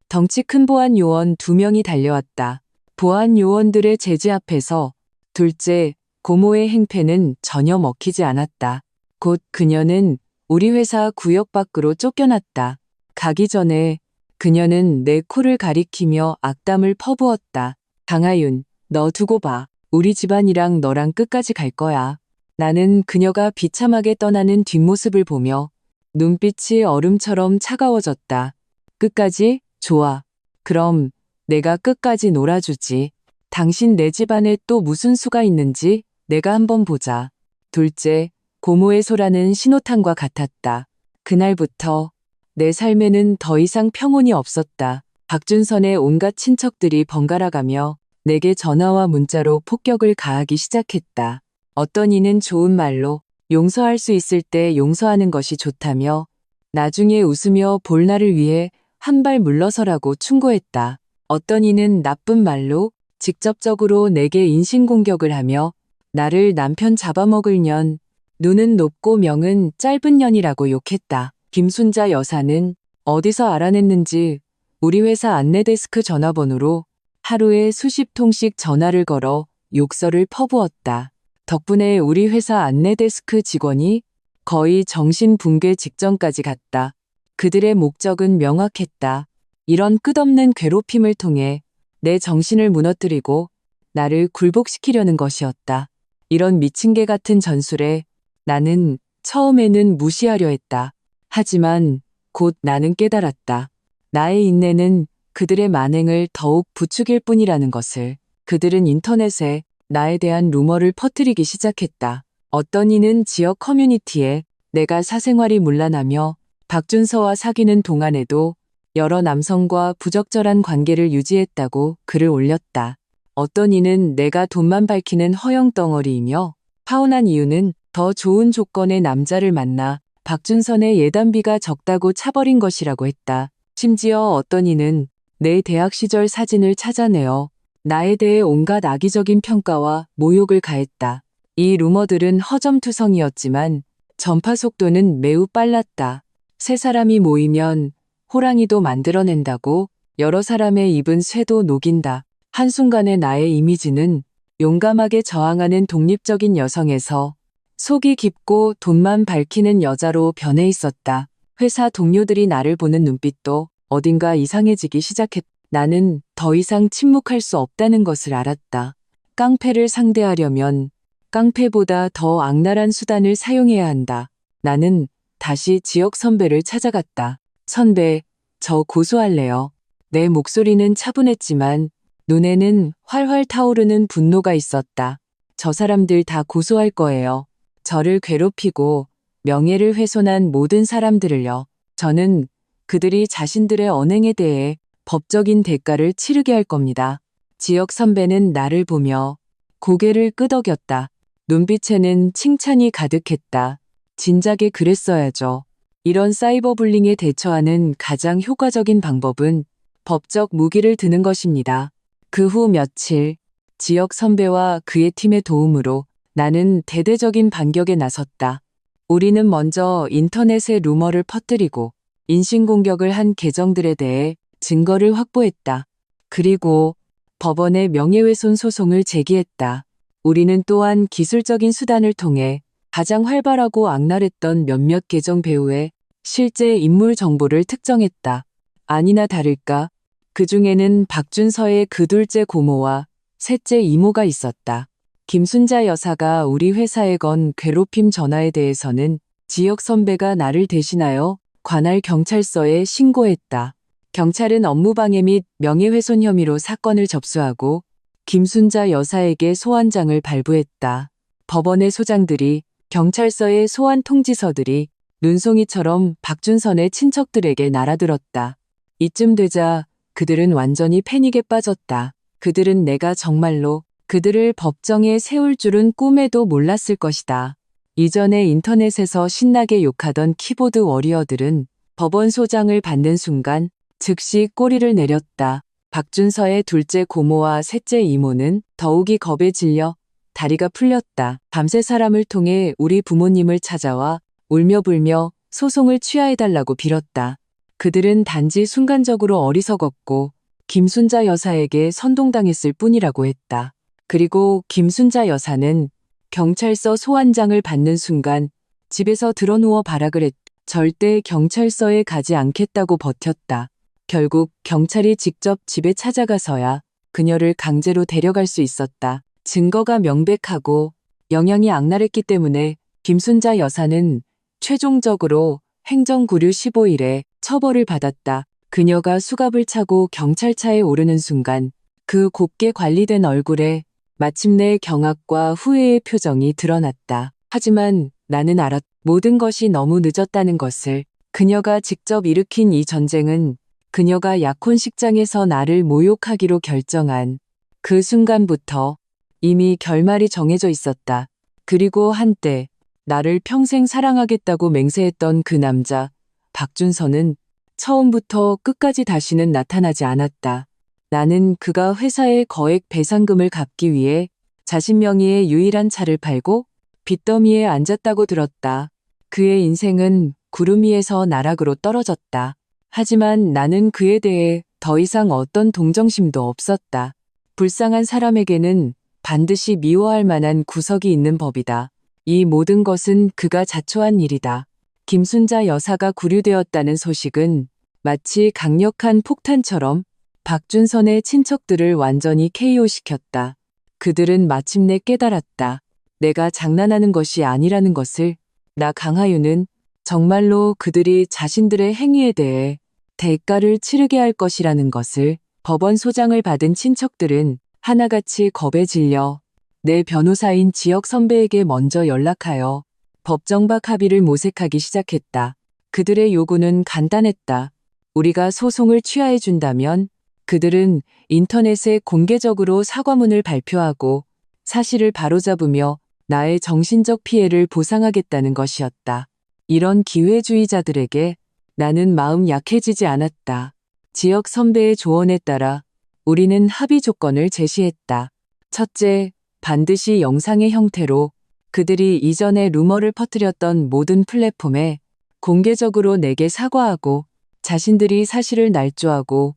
덩치 큰 보안 요원 2명이 달려왔다. 보안 요원들의 제지 앞에서 둘째, 고모의 행패는 전혀 먹히지 않았다. 곧 그녀는 우리 회사 구역 밖으로 쫓겨났다. 가기 전에 그녀는 내 코를 가리키며 악담을 퍼부었다. 강하윤, 너 두고 봐. 우리 집안이랑 너랑 끝까지 갈 거야. 나는 그녀가 비참하게 떠나는 뒷모습을 보며 눈빛이 얼음처럼 차가워졌다. 끝까지? 좋아. 그럼 내가 끝까지 놀아주지. 당신 내 집안에 또 무슨 수가 있는지 내가 한번 보자. 둘째, 고모의 소라는 신호탄과 같았다. 그날부터 내 삶에는 더 이상 평온이 없었다. 박준선의 온갖 친척들이 번갈아가며 내게 전화와 문자로 폭격을 가하기 시작했다. 어떤 이는 좋은 말로 용서할 수 있을 때 용서하는 것이 좋다며 나중에 웃으며 볼 날을 위해 한 발 물러서라고 충고했다. 어떤 이는 나쁜 말로 직접적으로 내게 인신공격을 하며 나를 남편 잡아먹을 년, 눈은 높고 명은 짧은 년이라고 욕했다. 김순자 여사는 어디서 알아냈는지 우리 회사 안내데스크 전화번호로 하루에 수십 통씩 전화를 걸어 욕설을 퍼부었다. 덕분에 우리 회사 안내데스크 직원이 거의 정신붕괴 직전까지 갔다. 그들의 목적은 명확했다. 이런 끝없는 괴롭힘을 통해 내 정신을 무너뜨리고 나를 굴복시키려는 것이었다. 이런 미친 개 같은 전술에 나는 처음에는 무시하려 했다. 하지만 곧 나는 깨달았다. 나의 인내는 그들의 만행을 더욱 부추길 뿐이라는 것을. 그들은 인터넷에 나에 대한 루머를 퍼뜨리기 시작했다. 어떤 이는 지역 커뮤니티에 내가 사생활이 문란하며 박준서와 사귀는 동안에도 여러 남성과 부적절한 관계를 유지했다고 글을 올렸다. 어떤 이는 내가 돈만 밝히는 허영덩어리이며 파혼한 이유는 더 좋은 조건의 남자를 만나 박준선의 예단비가 적다고 차버린 것이라고 했다. 심지어 어떤 이는 내 대학 시절 사진을 찾아내어 나에 대해 온갖 악의적인 평가와 모욕을 가했다. 이 루머들은 허점투성이었지만 전파 속도는 매우 빨랐다. 세 사람이 모이면 호랑이도 만들어낸다고 여러 사람의 입은 쇠도 녹인다. 한순간에 나의 이미지는 용감하게 저항하는 독립적인 여성에서 속이 깊고 돈만 밝히는 여자로 변해 있었다. 회사 동료들이 나를 보는 눈빛도 어딘가 이상해지기 시작했다. 나는 더 이상 침묵할 수 없다는 것을 알았다. 깡패를 상대하려면 깡패보다 더 악랄한 수단을 사용해야 한다. 나는 다시 지역 선배를 찾아갔다. 선배, 저 고소할래요. 내 목소리는 차분했지만 눈에는 활활 타오르는 분노가 있었다. 저 사람들 다 고소할 거예요. 저를 괴롭히고 명예를 훼손한 모든 사람들을요. 저는 그들이 자신들의 언행에 대해 법적인 대가를 치르게 할 겁니다. 지역 선배는 나를 보며 고개를 끄덕였다. 눈빛에는 칭찬이 가득했다. 진작에 그랬어야죠. 이런 사이버 불링에 대처하는 가장 효과적인 방법은 법적 무기를 드는 것입니다. 그 후 며칠, 지역 선배와 그의 팀의 도움으로 나는 대대적인 반격에 나섰다. 우리는 먼저 인터넷에 루머를 퍼뜨리고 인신공격을 한 계정들에 대해 증거를 확보했다. 그리고 법원에 명예훼손 소송을 제기했다. 우리는 또한 기술적인 수단을 통해 가장 활발하고 악랄했던 몇몇 계정 배우의 실제 인물 정보를 특정했다. 아니나 다를까 그 중에는 박준서의 그 둘째 고모와 셋째 이모가 있었다. 김순자 여사가 우리 회사에 건 괴롭힘 전화에 대해서는 지역 선배가 나를 대신하여 관할 경찰서에 신고했다. 경찰은 업무방해 및 명예훼손 혐의로 사건을 접수하고 김순자 여사에게 소환장을 발부했다. 법원의 소장들이 경찰서의 소환 통지서들이 눈송이처럼 박준선의 친척들에게 날아들었다. 이쯤 되자 그들은 완전히 패닉에 빠졌다. 그들은 내가 정말로 그들을 법정에 세울 줄은 꿈에도 몰랐을 것이다. 이전에 인터넷에서 신나게 욕하던 키보드 워리어들은 법원 소장을 받는 순간 즉시 꼬리를 내렸다. 박준서의 둘째 고모와 셋째 이모는 더욱이 겁에 질려 다리가 풀렸다. 밤새 사람을 통해 우리 부모님을 찾아와 울며불며 소송을 취하해달라고 빌었다. 그들은 단지 순간적으로 어리석었고 김순자 여사에게 선동당했을 뿐이라고 했다. 그리고 김순자 여사는 경찰서 소환장을 받는 순간 집에서 드러누워 발악을 했. 절대 경찰서에 가지 않겠다고 버텼다. 결국 경찰이 직접 집에 찾아가서야 그녀를 강제로 데려갈 수 있었다. 증거가 명백하고 영향이 악랄했기 때문에 김순자 여사는 최종적으로 행정구류 15일에 처벌을 받았다. 그녀가 수갑을 차고 경찰차에 오르는 순간 그 곱게 관리된 얼굴에 마침내 경악과 후회의 표정이 드러났다. 하지만 나는 알았다. 모든 것이 너무 늦었다는 것을. 그녀가 직접 일으킨 이 전쟁은 그녀가 약혼식장에서 나를 모욕하기로 결정한 그 순간부터 이미 결말이 정해져 있었다. 그리고 한때 나를 평생 사랑하겠다고 맹세했던 그 남자, 박준서는 처음부터 끝까지 다시는 나타나지 않았다. 나는 그가 회사의 거액 배상금을 갚기 위해 자신 명의의 유일한 차를 팔고 빚더미에 앉았다고 들었다. 그의 인생은 구름 위에서 나락으로 떨어졌다. 하지만 나는 그에 대해 더 이상 어떤 동정심도 없었다. 불쌍한 사람에게는 반드시 미워할 만한 구석이 있는 법이다. 이 모든 것은 그가 자초한 일이다. 김순자 여사가 구류되었다는 소식은 마치 강력한 폭탄처럼 박준선의 친척들을 완전히 KO시켰다. 그들은 마침내 깨달았다. 내가 장난하는 것이 아니라는 것을. 나 강하유는 정말로 그들이 자신들의 행위에 대해 대가를 치르게 할 것이라는 것을. 법원 소장을 받은 친척들은 하나같이 겁에 질려 내 변호사인 지역 선배에게 먼저 연락하여 법정박 합의를 모색하기 시작했다. 그들의 요구는 간단했다. 우리가 소송을 취하해 준다면 그들은 인터넷에 공개적으로 사과문을 발표하고 사실을 바로잡으며 나의 정신적 피해를 보상하겠다는 것이었다. 이런 기회주의자들에게 나는 마음 약해지지 않았다. 지역 선배의 조언에 따라 우리는 합의 조건을 제시했다. 첫째, 반드시 영상의 형태로 그들이 이전에 루머를 퍼뜨렸던 모든 플랫폼에 공개적으로 내게 사과하고 자신들이 사실을 날조하고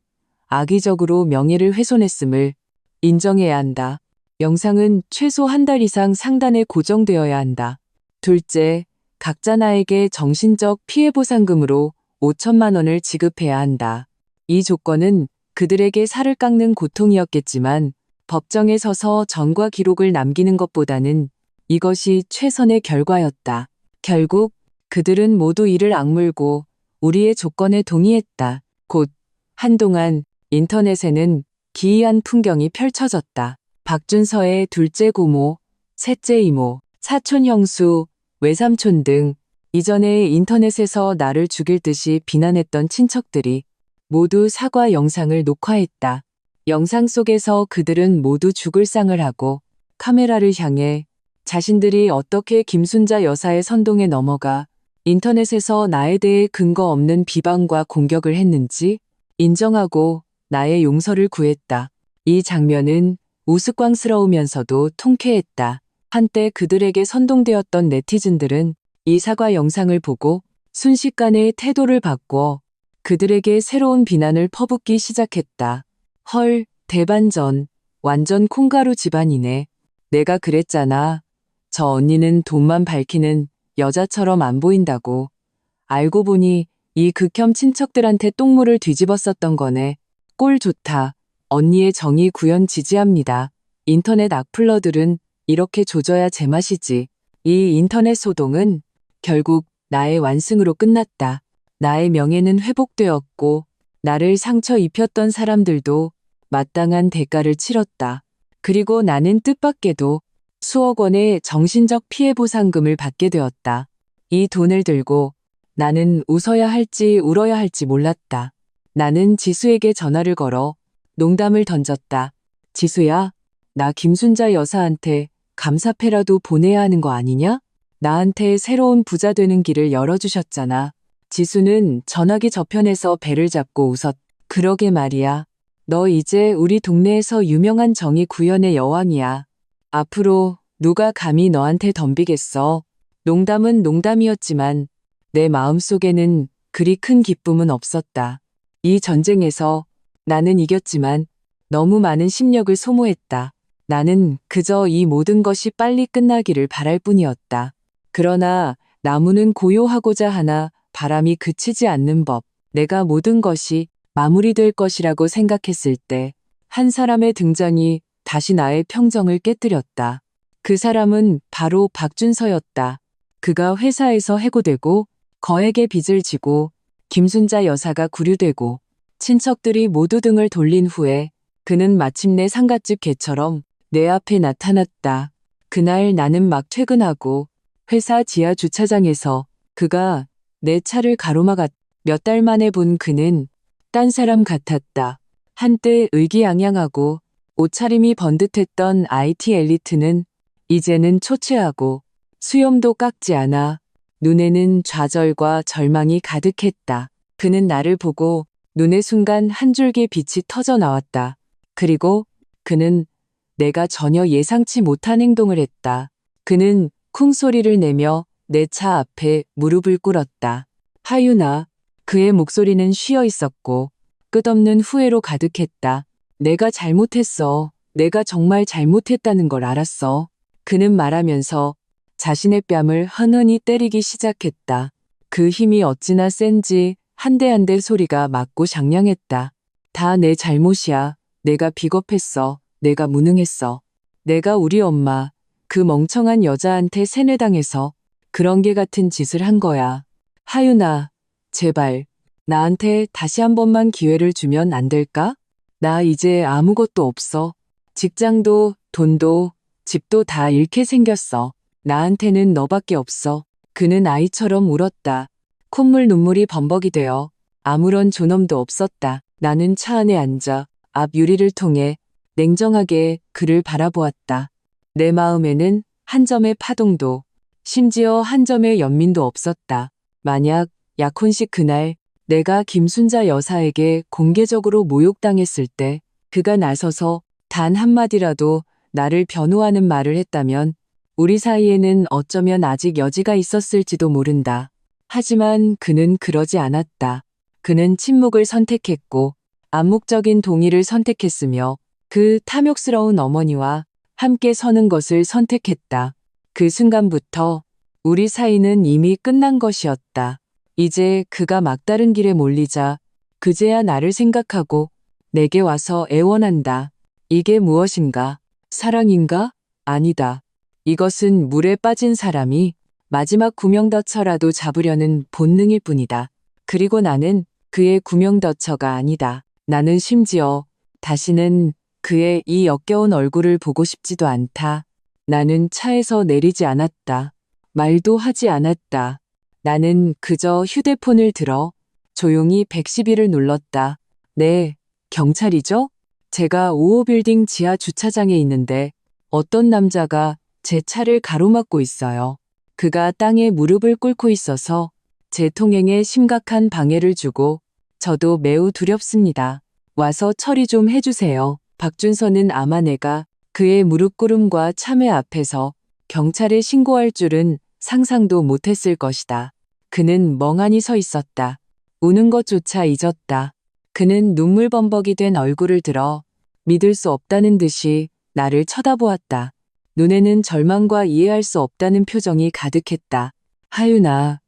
악의적으로 명예를 훼손했음을 인정해야 한다. 영상은 최소 한 달 이상 상단에 고정되어야 한다. 둘째, 각자 나에게 정신적 피해 보상금으로 5천만 원을 지급해야 한다. 이 조건은 그들에게 살을 깎는 고통이었겠지만 법정에 서서 전과 기록을 남기는 것보다는 이것이 최선의 결과였다. 결국 그들은 모두 이를 악물고 우리의 조건에 동의했다. 곧 한동안 인터넷에는 기이한 풍경이 펼쳐졌다. 박준서의 둘째 고모, 셋째 이모, 사촌 형수, 외삼촌 등 이전에 인터넷에서 나를 죽일 듯이 비난했던 친척들이 모두 사과 영상을 녹화했다. 영상 속에서 그들은 모두 죽을 상을 하고 카메라를 향해 자신들이 어떻게 김순자 여사의 선동에 넘어가 인터넷에서 나에 대해 근거 없는 비방과 공격을 했는지 인정하고 나의 용서를 구했다. 이 장면은 우스꽝스러우면서도 통쾌했다. 한때 그들에게 선동되었던 네티즌들은 이 사과 영상을 보고 순식간에 태도를 바꿔 그들에게 새로운 비난을 퍼붓기 시작했다. 헐, 대반전. 완전 콩가루 집안이네. 내가 그랬잖아. 저 언니는 돈만 밝히는 여자처럼 안 보인다고. 알고 보니 이 극혐 친척들한테 똥물을 뒤집어 썼던 거네. 꼴 좋다. 언니의 정의 구현 지지합니다. 인터넷 악플러들은 이렇게 조져야 제맛이지. 이 인터넷 소동은 결국 나의 완승으로 끝났다. 나의 명예는 회복되었고 나를 상처 입혔던 사람들도 마땅한 대가를 치렀다. 그리고 나는 뜻밖에도 수억 원의 정신적 피해 보상금을 받게 되었다. 이 돈을 들고 나는 웃어야 할지 울어야 할지 몰랐다. 나는 지수에게 전화를 걸어 농담을 던졌다. 지수야, 나 김순자 여사한테 감사패라도 보내야 하는 거 아니냐? 나한테 새로운 부자 되는 길을 열어주셨잖아. 지수는 전화기 저편에서 배를 잡고 웃었. 그러게 말이야. 너 이제 우리 동네에서 유명한 정의 구현의 여왕이야. 앞으로 누가 감히 너한테 덤비겠어. 농담은 농담이었지만 내 마음속에는 그리 큰 기쁨은 없었다. 이 전쟁에서 나는 이겼지만 너무 많은 심력을 소모했다. 나는 그저 이 모든 것이 빨리 끝나기를 바랄 뿐이었다. 그러나 나무는 고요하고자 하나 바람이 그치지 않는 법. 내가 모든 것이 마무리될 것이라고 생각했을 때 한 사람의 등장이 다시 나의 평정을 깨뜨렸다. 그 사람은 바로 박준서였다. 그가 회사에서 해고되고 거액의 빚을 지고 김순자 여사가 구류되고 친척들이 모두 등을 돌린 후에 그는 마침내 상갓집 개처럼 내 앞에 나타났다. 그날 나는 막 퇴근하고 회사 지하 주차장에서 그가 내 차를 가로막았. 몇 달 만에 본 그는 딴 사람 같았다. 한때 의기양양하고 옷차림이 번듯했던 IT 엘리트는 이제는 초췌하고 수염도 깎지 않아 눈에는 좌절과 절망이 가득했다. 그는 나를 보고 눈의 순간 한 줄기 빛이 터져 나왔다. 그리고 그는 내가 전혀 예상치 못한 행동을 했다. 그는 쿵소리를 내며 내 차 앞에 무릎을 꿇었다. 하윤아. 그의 목소리는 쉬어 있었고 끝없는 후회로 가득했다. 내가 잘못했어. 내가 정말 잘못했다는 걸 알았어. 그는 말하면서 자신의 뺨을 흔흔히 때리기 시작했다. 그 힘이 어찌나 센지 한 대 한 대 소리가 맞고 장량했다. 다 내 잘못이야. 내가 비겁했어. 내가 무능했어. 내가 우리 엄마, 그 멍청한 여자한테 세뇌당해서 그런 개 같은 짓을 한 거야. 하윤아, 제발 나한테 다시 한 번만 기회를 주면 안 될까? 나 이제 아무것도 없어. 직장도 돈도 집도 다 잃게 생겼어. 나한테는 너밖에 없어. 그는 아이처럼 울었다. 콧물 눈물이 범벅이 되어 아무런 존엄도 없었다. 나는 차 안에 앉아 앞 유리를 통해 냉정하게 그를 바라보았다. 내 마음에는 한 점의 파동도 심지어 한 점의 연민도 없었다. 만약 약혼식 그날 내가 김순자 여사에게 공개적으로 모욕당했을 때 그가 나서서 단 한마디라도 나를 변호하는 말을 했다면 우리 사이에는 어쩌면 아직 여지가 있었을지도 모른다. 하지만 그는 그러지 않았다. 그는 침묵을 선택했고 암묵적인 동의를 선택했으며 그 탐욕스러운 어머니와 함께 서는 것을 선택했다. 그 순간부터 우리 사이는 이미 끝난 것이었다. 이제 그가 막다른 길에 몰리자 그제야 나를 생각하고 내게 와서 애원한다. 이게 무엇인가? 사랑인가? 아니다. 이것은 물에 빠진 사람이 마지막 구명더처라도 잡으려는 본능일 뿐이다. 그리고 나는 그의 구명더처가 아니다. 나는 심지어 다시는 그의 이 역겨운 얼굴을 보고 싶지도 않다. 나는 차에서 내리지 않았다. 말도 하지 않았다. 나는 그저 휴대폰을 들어 조용히 112를 눌렀다. 네, 경찰이죠? 제가 5호 빌딩 지하 주차장에 있는데 어떤 남자가 제 차를 가로막고 있어요. 그가 땅에 무릎을 꿇고 있어서 제 통행에 심각한 방해를 주고 저도 매우 두렵습니다. 와서 처리 좀 해주세요. 박준서는 아마 내가 그의 무릎꿇음과 참회 앞에서 경찰에 신고할 줄은 상상도 못했을 것이다. 그는 멍하니 서 있었다. 우는 것조차 잊었다. 그는 눈물범벅이 된 얼굴을 들어 믿을 수 없다는 듯이 나를 쳐다보았다. 눈에는 절망과 이해할 수 없다는 표정이 가득했다. 하윤아,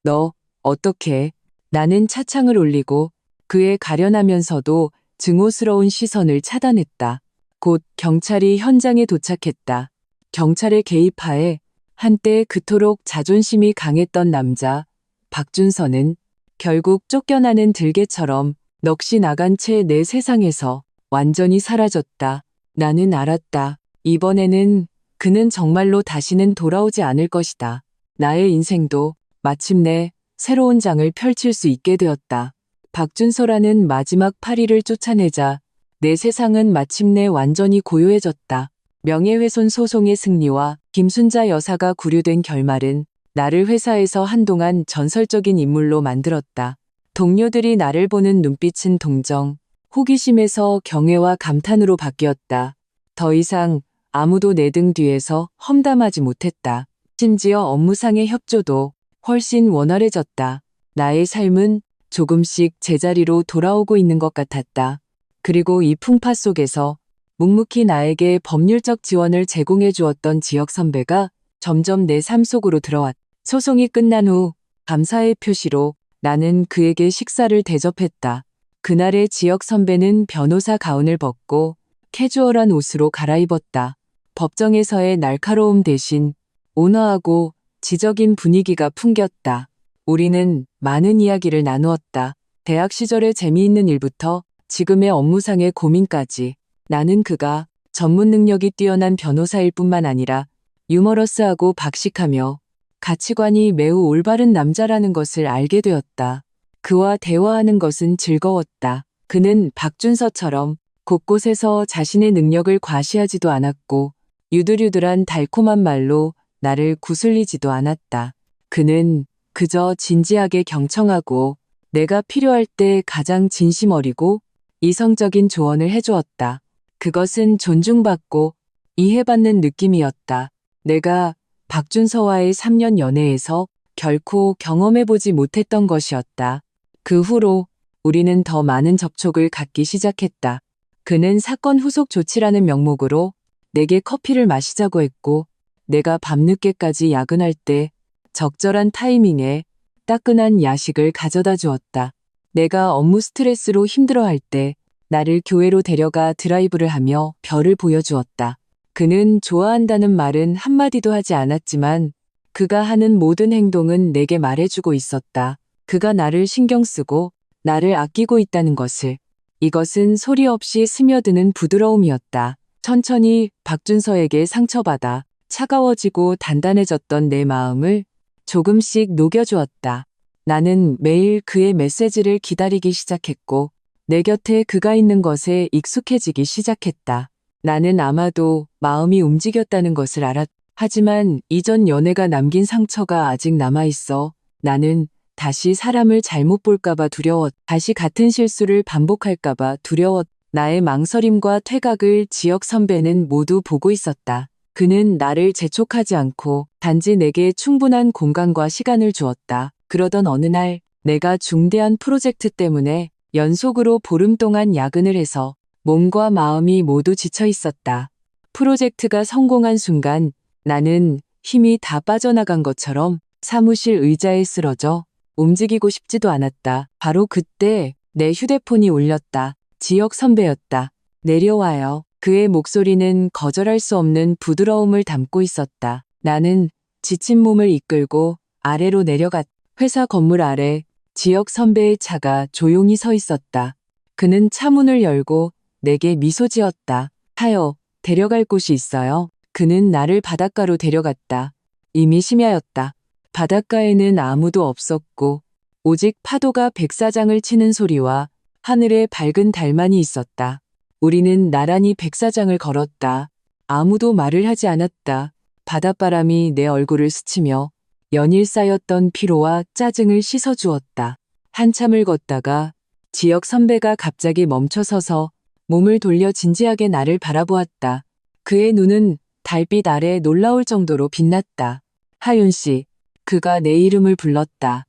너 어떻게? 나는 차창을 올리고 그의 가련하면서도 증오스러운 시선을 차단했다. 곧 경찰이 현장에 도착했다. 경찰의 개입하에 한때 그토록 자존심이 강했던 남자 박준서는 결국 쫓겨나는 들개처럼 넋이 나간 채 내 세상에서 완전히 사라졌다. 나는 알았다. 이번에는 그는 정말로 다시는 돌아오지 않을 것이다. 나의 인생도 마침내 새로운 장을 펼칠 수 있게 되었다. 박준서라는 마지막 파리를 쫓아내자 내 세상은 마침내 완전히 고요해졌다. 명예훼손 소송의 승리와 김순자 여사가 구류된 결말은 나를 회사에서 한동안 전설적인 인물로 만들었다. 동료들이 나를 보는 눈빛은 동정, 호기심에서 경외와 감탄으로 바뀌었다. 더 이상 아무도 내 등 뒤에서 험담하지 못했다. 심지어 업무상의 협조도 훨씬 원활해졌다. 나의 삶은 조금씩 제자리로 돌아오고 있는 것 같았다. 그리고 이 풍파 속에서 묵묵히 나에게 법률적 지원을 제공해 주었던 지역 선배가 점점 내 삶 속으로 들어왔다. 소송이 끝난 후 감사의 표시로 나는 그에게 식사를 대접했다. 그날의 지역 선배는 변호사 가운을 벗고 캐주얼한 옷으로 갈아입었다. 법정에서의 날카로움 대신 온화하고 지적인 분위기가 풍겼다. 우리는 많은 이야기를 나누었다. 대학 시절의 재미있는 일부터 지금의 업무상의 고민까지. 나는 그가 전문 능력이 뛰어난 변호사일 뿐만 아니라 유머러스하고 박식하며 가치관이 매우 올바른 남자라는 것을 알게 되었다. 그와 대화하는 것은 즐거웠다. 그는 박준서처럼 곳곳에서 자신의 능력을 과시하지도 않았고 유들유들한 달콤한 말로 나를 구슬리지도 않았다. 그는 그저 진지하게 경청하고 내가 필요할 때 가장 진심 어리고 이성적인 조언을 해주었다. 그것은 존중받고 이해받는 느낌이었다. 내가 박준서와의 3년 연애에서 결코 경험해보지 못했던 것이었다. 그 후로 우리는 더 많은 접촉을 갖기 시작했다. 그는 사건 후속 조치라는 명목으로 내게 커피를 마시자고 했고 내가 밤늦게까지 야근할 때 적절한 타이밍에 따끈한 야식을 가져다 주었다. 내가 업무 스트레스로 힘들어할 때 나를 교회로 데려가 드라이브를 하며 별을 보여주었다. 그는 좋아한다는 말은 한마디도 하지 않았지만 그가 하는 모든 행동은 내게 말해주고 있었다. 그가 나를 신경 쓰고 나를 아끼고 있다는 것을. 이것은 소리 없이 스며드는 부드러움이었다. 천천히 박준서에게 상처받아 차가워지고 단단해졌던 내 마음을 조금씩 녹여주었다. 나는 매일 그의 메시지를 기다리기 시작했고 내 곁에 그가 있는 것에 익숙해지기 시작했다. 나는 아마도 마음이 움직였다는 것을 알았다. 하지만 이전 연애가 남긴 상처가 아직 남아있어. 나는 다시 사람을 잘못 볼까봐 두려웠. 다시 같은 실수를 반복할까봐 두려웠. 나의 망설임과 퇴각을 지역 선배는 모두 보고 있었다. 그는 나를 재촉하지 않고 단지 내게 충분한 공간과 시간을 주었다. 그러던 어느 날 내가 중대한 프로젝트 때문에 연속으로 보름 동안 야근을 해서 몸과 마음이 모두 지쳐 있었다. 프로젝트가 성공한 순간 나는 힘이 다 빠져나간 것처럼 사무실 의자에 쓰러져 움직이고 싶지도 않았다. 바로 그때 내 휴대폰이 울렸다. 지역 선배였다. 내려와요. 그의 목소리는 거절할 수 없는 부드러움을 담고 있었다. 나는 지친 몸을 이끌고 아래로 내려갔다. 회사 건물 아래 지역 선배의 차가 조용히 서 있었다. 그는 차 문을 열고 내게 미소 지었다. 타요. 데려갈 곳이 있어요. 그는 나를 바닷가로 데려갔다. 이미 심야였다. 바닷가에는 아무도 없었고 오직 파도가 백사장을 치는 소리와 하늘에 밝은 달만이 있었다. 우리는 나란히 백사장을 걸었다. 아무도 말을 하지 않았다. 바닷바람이 내 얼굴을 스치며 연일 쌓였던 피로와 짜증을 씻어주었다. 한참을 걷다가 지역 선배가 갑자기 멈춰서서 몸을 돌려 진지하게 나를 바라보았다. 그의 눈은 달빛 아래 놀라울 정도로 빛났다. 하윤 씨, 그가 내 이름을 불렀다.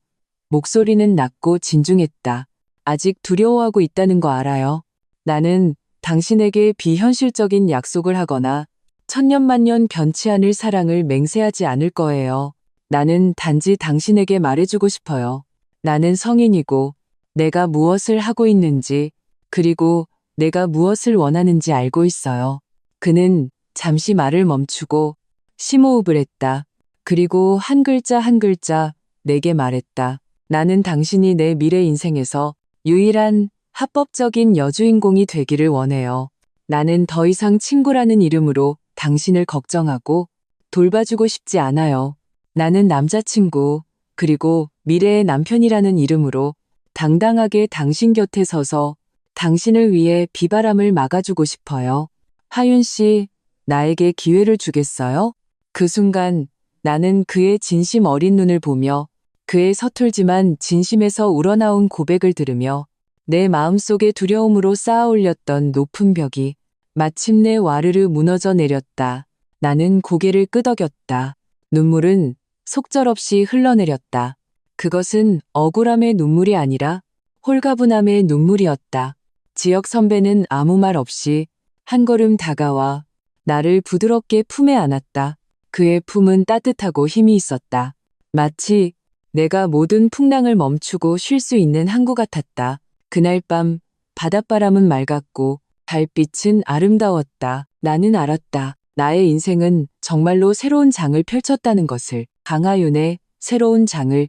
목소리는 낮고 진중했다. 아직 두려워하고 있다는 거 알아요. 나는 당신에게 비현실적인 약속을 하거나 천년만년 변치 않을 사랑을 맹세하지 않을 거예요. 나는 단지 당신에게 말해주고 싶어요. 나는 성인이고 내가 무엇을 하고 있는지 그리고 내가 무엇을 원하는지 알고 있어요. 그는 잠시 말을 멈추고 심호흡을 했다. 그리고 한 글자 한 글자 내게 말했다. 나는 당신이 내 미래 인생에서 유일한 합법적인 여주인공이 되기를 원해요. 나는 더 이상 친구라는 이름으로 당신을 걱정하고 돌봐주고 싶지 않아요. 나는 남자친구 그리고 미래의 남편이라는 이름으로 당당하게 당신 곁에 서서 당신을 위해 비바람을 막아주고 싶어요. 하윤 씨, 나에게 기회를 주겠어요? 그 순간 나는 그의 진심 어린 눈을 보며 그의 서툴지만 진심에서 우러나온 고백을 들으며 내 마음속에 두려움으로 쌓아 올렸던 높은 벽이 마침내 와르르 무너져 내렸다. 나는 고개를 끄덕였다. 눈물은 속절없이 흘러내렸다. 그것은 억울함의 눈물이 아니라 홀가분함의 눈물이었다. 지역 선배는 아무 말 없이 한 걸음 다가와 나를 부드럽게 품에 안았다. 그의 품은 따뜻하고 힘이 있었다. 마치 내가 모든 풍랑을 멈추고 쉴 수 있는 항구 같았다. 그날 밤 바닷바람은 맑았고 달빛은 아름다웠다. 나는 알았다. 나의 인생은 정말로 새로운 장을 펼쳤다는 것을. 강하윤의 새로운 장을